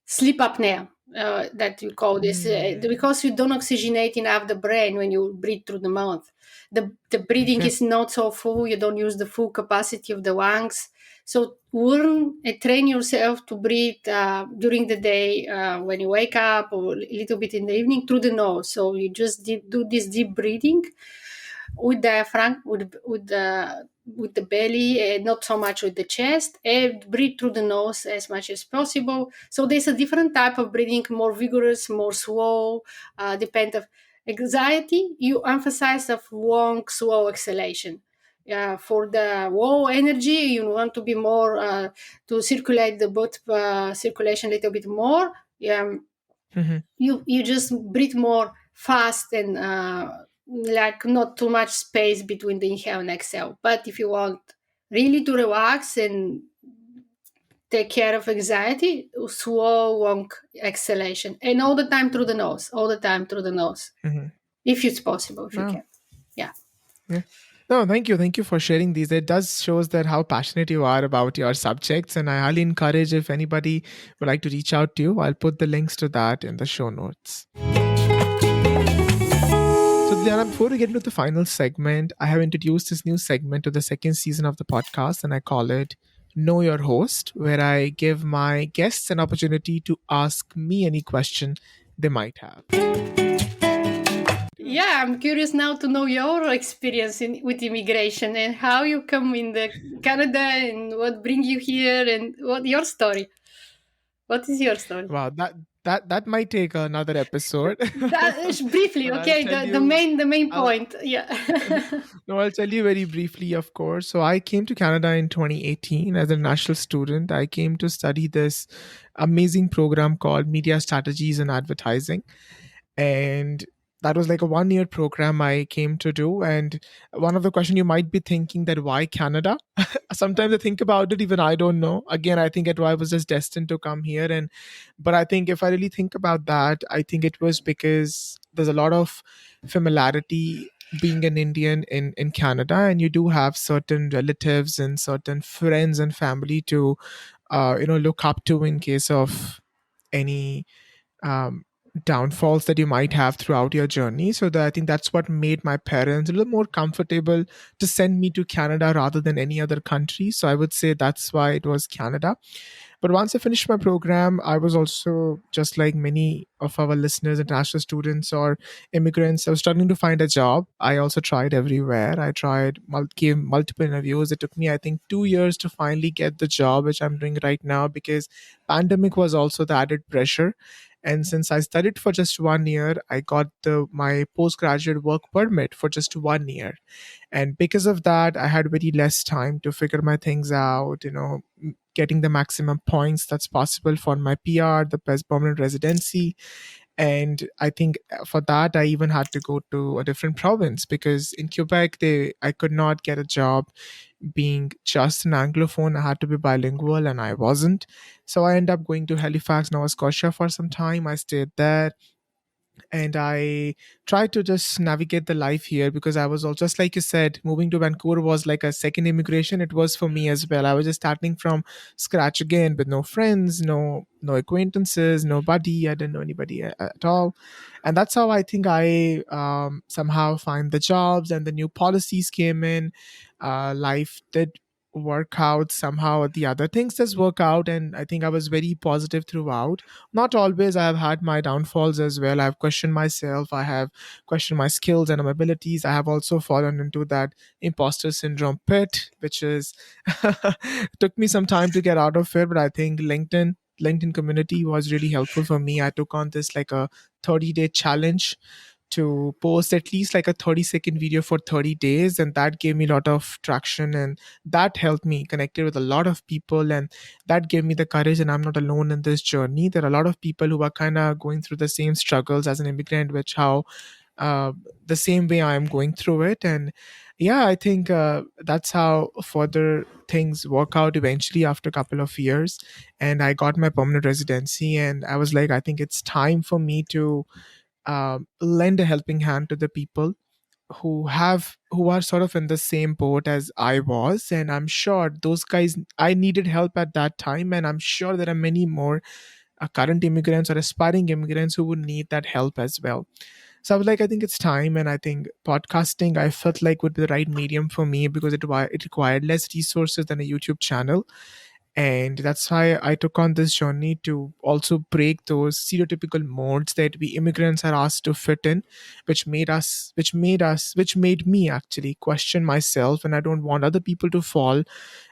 sleep apnea, that you call this, Mm. because you don't oxygenate enough the brain when you breathe through the mouth. The breathing Okay. is not so full. You don't use the full capacity of the lungs. So learn and train yourself to breathe during the day, when you wake up, or a little bit in the evening, through the nose. So you just do this deep breathing with diaphragm, with the belly, and not so much with the chest, and breathe through the nose as much as possible. So there's a different type of breathing, more vigorous, more slow, depend of anxiety. You emphasize of long, slow exhalation. For the low energy, you want to be more to circulate the blood circulation a little bit more. Um, Mhm. you just breathe more fast, and like not too much space between the inhale and exhale. But if you want really to relax and take care of anxiety, slow long exhalation, and all the time through the nose, all the time through the nose, Mhm. if it's possible, if you Wow. can. Yeah. Yeah. No, thank you. Thank you for sharing these. It does shows that how passionate you are about your subjects, and I highly encourage if anybody would like to reach out to you, I'll put the links to that in the show notes. So, Diana, before we get into the final segment, I have introduced this new segment to the second season of the podcast, and I call it Know Your Host, where I give my guests an opportunity to ask me any question they might have. Yeah, I'm curious now to know your experience with immigration, and how you come in the Canada, and what bring you here, and what your story. What is your story? Wow, that might take another episode, That is briefly, but I'll okay. tell The you. main I'll point. Yeah. no, I'll tell you very briefly, of course. So I came to Canada in 2018 as a national student. I came to study this amazing program called Media Strategies and Advertising, and that was like a 1 year program I came to do. And one of the question you might be thinking that why Canada? Sometimes I think about it, even I don't know. Again, I think I was just destined to come here, and but I think if I really think about that, I think it was because there's a lot of familiarity being an Indian in Canada, and you do have certain relatives and certain friends and family to look up to in case of any um, downfalls that you might have throughout your journey. So that I think that's what made my parents a little more comfortable to send me to Canada rather than any other country. So I would say that's why it was Canada. But once I finished my program, I was also, just like many of our listeners, international students or immigrants, I was struggling to find a job. I also tried everywhere. I tried, gave multiple interviews. It took me, I think, 2 years to finally get the job, which I'm doing right now, because pandemic was also the added pressure. And since I studied for just 1 year, I got my postgraduate work permit for just 1 year, and because of that I had very less time to figure my things out, getting the maximum points that's possible for my PR, the best permanent residency. And I think for that I even had to go to a different province, because in Quebec I could not get a job being just an anglophone. I had to be bilingual, and I wasn't. So I ended up going to Halifax, Nova Scotia for some time. I stayed there, and I tried to just navigate the life here, because I was all, just like you said, moving to Vancouver was like a second immigration. It was for me as well. I was just starting from scratch again, with no friends, no acquaintances, nobody. I didn't know anybody at all, and that's how I think I somehow find the jobs, and the new policies came in. Life did work out somehow, the other things does work out, and I think I was very positive throughout. Not always. I have had my downfalls as well. I've questioned myself. I have questioned my skills and my abilities. I have also fallen into that imposter syndrome pit, which is took me some time to get out of it. But I think LinkedIn community was really helpful for me. I took on this like a 30-day challenge to post at least like a 30-second video for 30 days, and that gave me a lot of traction, and that helped me connected with a lot of people, and that gave me the courage, and I'm not alone in this journey. There are a lot of people who are kind of going through the same struggles as an immigrant, which how uh, the same way I'm going through it. And yeah, I think that's how further things work out eventually after a couple of years. And I got my permanent residency, and I was like, I think it's time for me to lend a helping hand to the people who are sort of in the same boat as I was. And I'm sure those guys, I needed help at that time, and I'm sure there are many more current immigrants or aspiring immigrants who would need that help as well. So I was like, I think it's time, and I think podcasting I felt like would be the right medium for me because it required less resources than a YouTube channel, and that's why I took on this journey to also break those stereotypical modes that we immigrants are asked to fit in, which made me actually question myself, and I don't want other people to fall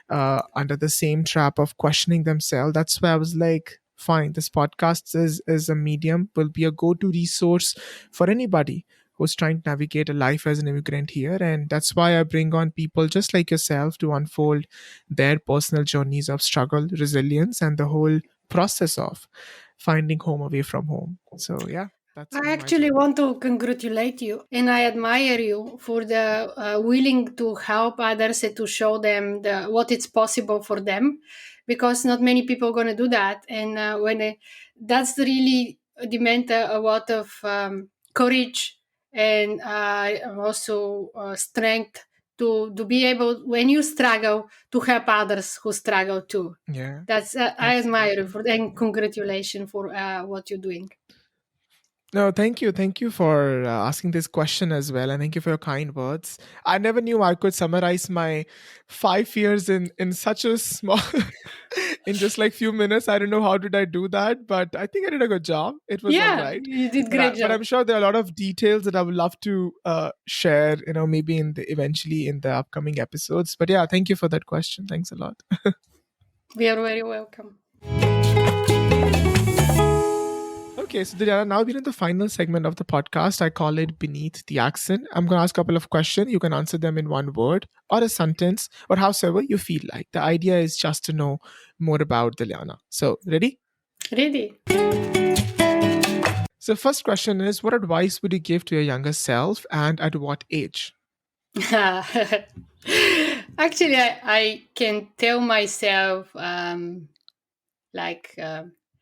under the same trap of questioning themselves. That's why I was like, fine, this podcast is a medium, will be a go-to resource for anybody who's trying to navigate a life as an immigrant here. And that's why I bring on people just like yourself to unfold their personal journeys of struggle, resilience, and the whole process of finding home away from home. So yeah, that's I been my actually journey. want to congratulate you and I admire you for the willing to help others and to show them what it's possible for them, because not many people are going to do that. And that's really demand a lot of courage and also strength to be able, when you struggle, to help others who struggle too. Yeah, That's I admire you absolutely. for, and congratulations for what you're doing. No, thank you. Thank you for asking this question as well. And thank you for your kind words. I never knew I could summarize my 5 years in such a small, in just like few minutes. I don't know how did I do that, but I think I did a good job. It was all Yeah, right. you did great But job. I'm sure there are a lot of details that I would love to share, maybe eventually in the upcoming episodes. But yeah, thank you for that question. Thanks a lot. We are very welcome. Okay, so Dilyana, now we're in the final segment of the podcast. I call it Beneath the Accent. I'm going to ask a couple of questions. You can answer them in one word or a sentence or however you feel like. The idea is just to know more about Dilyana. So, ready? Ready? So, first question is, what advice would you give to your younger self and at what age? Actually, I can tell myself like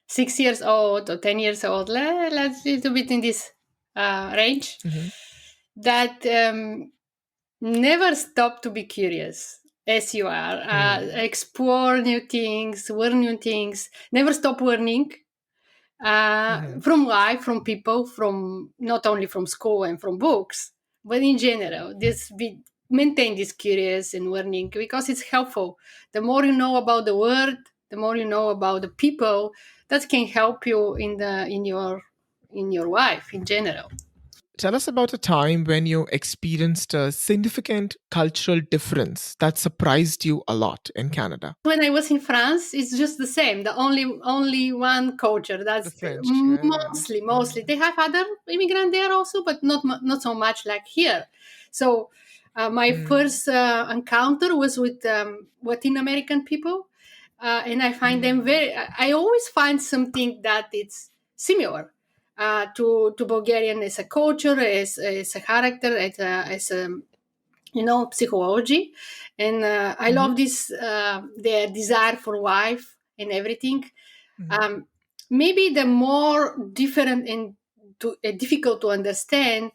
6 years old or 10 years old, let's little bit in this range, Hmm. that never stop to be curious as you are. Hmm. Explore new things, learn new things, never stop learning Hmm. from life, from people, from not only from school and from books, but in general. Maintain this curious and learning because it's helpful. The more you know about the world, the more you know about the people. That can help you in your life in general. Tell us about a time when you experienced a significant cultural difference that surprised you a lot in Canada. When I was in France, it's just the same. The only one culture. The That's French, yeah. mostly. They have other immigrant there also, but not so much like here. So my Mm. first encounter was with Latin American people, and I find them Mm. very. I always find something that it's similar to Bulgarian as a culture, as a character, as a psychology. And I Mhm. love this their desire for life and everything. Mhm. um, Maybe the more different and difficult to understand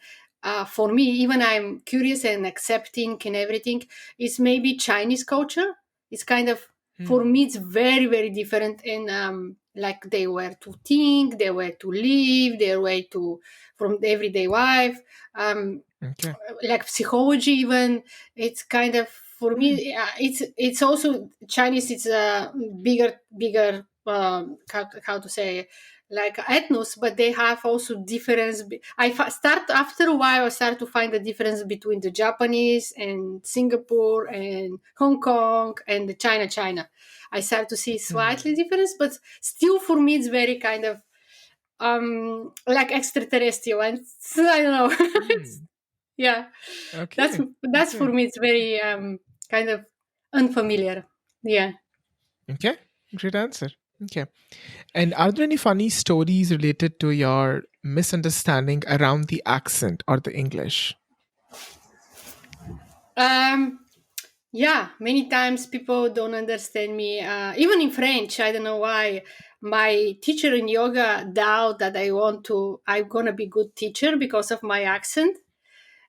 for me, even I'm curious and accepting and everything, is maybe Chinese culture. It's kind of, for Mm. me it's very very different. And like they were to think, they were to live, their way to from the everyday life, um, Okay. like psychology even. It's kind of, for Mm. me it's also Chinese. It's a bigger how to say, like ethnos, but they have also difference. Start after a while, I start to find the difference between the Japanese and Singapore and Hong Kong and the China. I start to see slightly Mm. difference, but still for me it's very kind of like extraterrestrial. And I don't know. Mm. Yeah, that's Okay. that's for Okay. me it's very kind of unfamiliar. Yeah. Okay. Great answer. Okay. And are there any funny stories related to your misunderstanding around the accent or the English? Um, yeah, many times people don't understand me. Even in French, I don't know why. My teacher in yoga doubt that I'm gonna be good teacher because of my accent.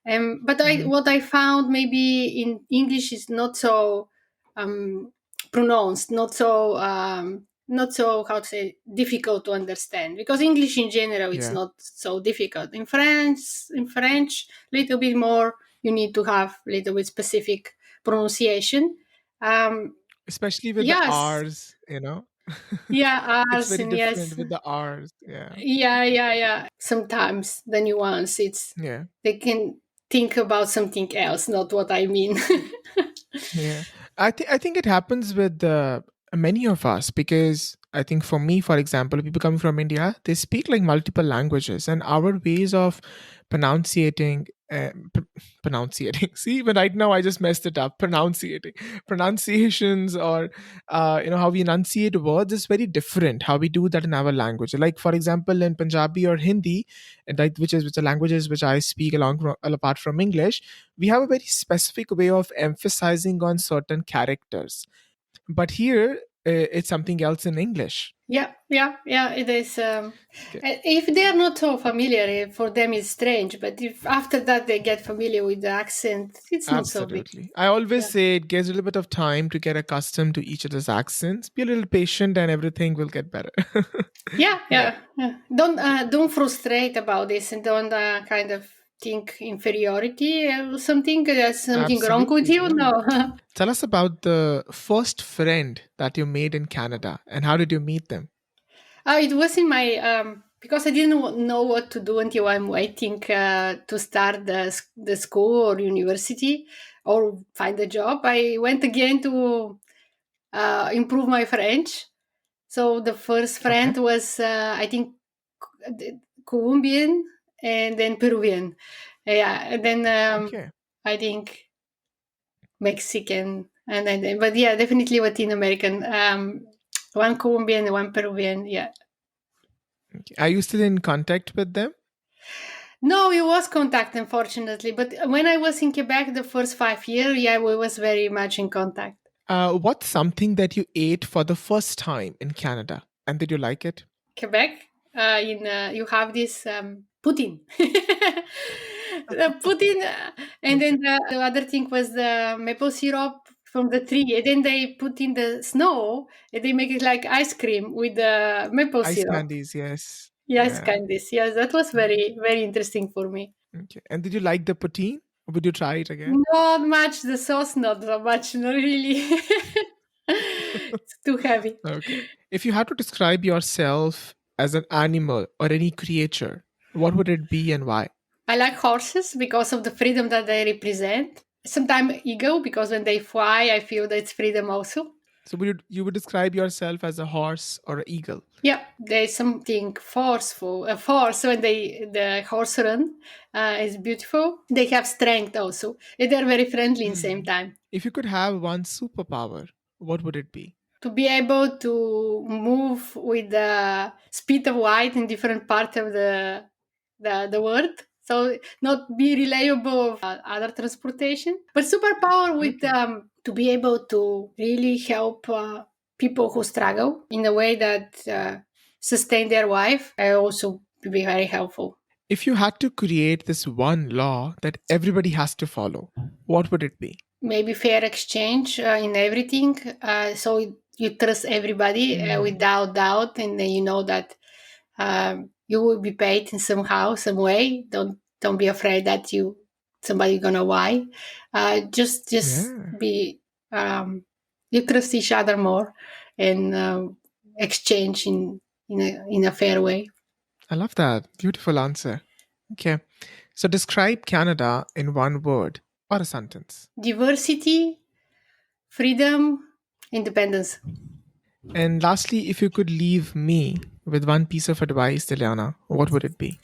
But Hmm. what I found maybe in English is not so um, pronounced, not so how to say difficult to understand. Because English in general it's Yeah. not so difficult. In French, little bit more. You need to have little bit specific pronunciation. Um, Especially with the yes, R's, you know. yeah, It's R's very and different yes, with the R's. Yeah. yeah, yeah, yeah. Sometimes the nuance it's Yeah. they can think about something else, not what I mean. Yeah, I think it happens with many of us because I think for me, for example, people coming from India, they speak like multiple languages, and our ways of pronunciating, pronunciating. See, but right now I just messed it up. Pronunciating, pronunciations, or how we enunciate words is very different. How we do that in our language, like for example, in Punjabi or Hindi, and like which are languages which I speak apart from English, we have a very specific way of emphasizing on certain characters, but here it's something else in English. Yeah, yeah, yeah. It is. Okay. If they are not so familiar, for them it's strange. But if after that they get familiar with the accent, it's not so big. Absolutely, I always Yeah, say it gives a little bit of time to get accustomed to each other's accents. Be a little patient and everything will get better. yeah, Yeah, yeah. Yeah. Don't frustrate about this, and don't kind of think inferiority. Something there's something wrong with absolutely, you. no. No. Tell us about the first friend that you made in Canada and how did you meet them? It was in my because I didn't know what to do until I'm waiting to start the school or university or find a job. I went again to improve my French. So the first Okay. friend was I think Colombian and then Peruvian. Yeah, and then Okay. I think Mexican and then but yeah, definitely Latin American. One Colombian, one Peruvian. Yeah. Okay. Are you still in contact with them? No, it was contact, unfortunately. But when I was in Quebec the first 5 years, yeah, we was very much in contact. What's something that you ate for the first time in Canada and did you like it? Quebec, in you have this Putin, the Putin, and Okay. then the other thing was the maple syrup from the tree, and then they put in the snow, and they make it like ice cream with the maple Ice syrup. candies, yes. Yes, Yeah. Candice. Yes, that was very very interesting for me. Okay. And did you like the poutine? Would you try it again? Not much the sauce, not so much, not really. It's too heavy. Okay. If you had to describe yourself as an animal or any creature, what would it be and why? I like horses because of the freedom that they represent. Sometimes ego because when they fly, I feel that it's freedom also. So would describe yourself as a horse or an eagle? Yeah, there's something forceful, a force when the horse run is beautiful. They have strength also. And they're very friendly in the same Hmm. time. If you could have one superpower, what would it be? To be able to move with the speed of light in different parts of the world. So not be reliable of other transportation, but superpower with Okay. to be able to really help people who struggle in a way that sustain their life. I also be very helpful. If you had to create this one law that everybody has to follow, what would it be? Maybe fair exchange in everything. So you trust everybody Hmm. without doubt, and then you know that you will be paid in somehow, some way. Don't be afraid that somebody gonna lie. Just Yeah, be you trust each other more and exchange in a fair way. I love that. Beautiful answer. Okay. So describe Canada in one word or a sentence. Diversity, freedom, independence. And lastly, if you could leave me with one piece of advice, Dilyana, what would it be?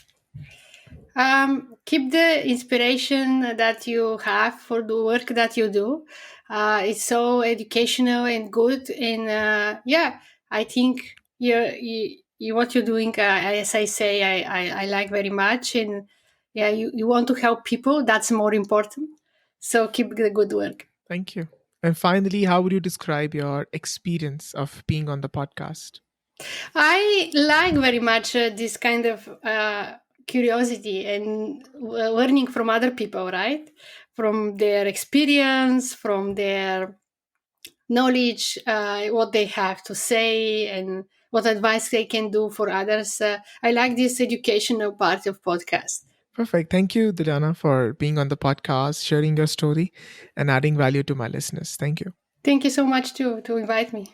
Keep the inspiration that you have for the work that you do. It's so educational and good. And yeah, I think what you're doing, as I say, I like very much. And yeah, you want to help people. That's more important. So keep the good work. Thank you. And finally, how would you describe your experience of being on the podcast? I like very much this kind of curiosity and learning from other people, right? From their experience, from their knowledge, what they have to say, and what advice they can do for others. I like this educational part of podcast. Perfect. Thank you, Dilyana, for being on the podcast, sharing your story, and adding value to my listeners. Thank you. Thank you so much to invite me.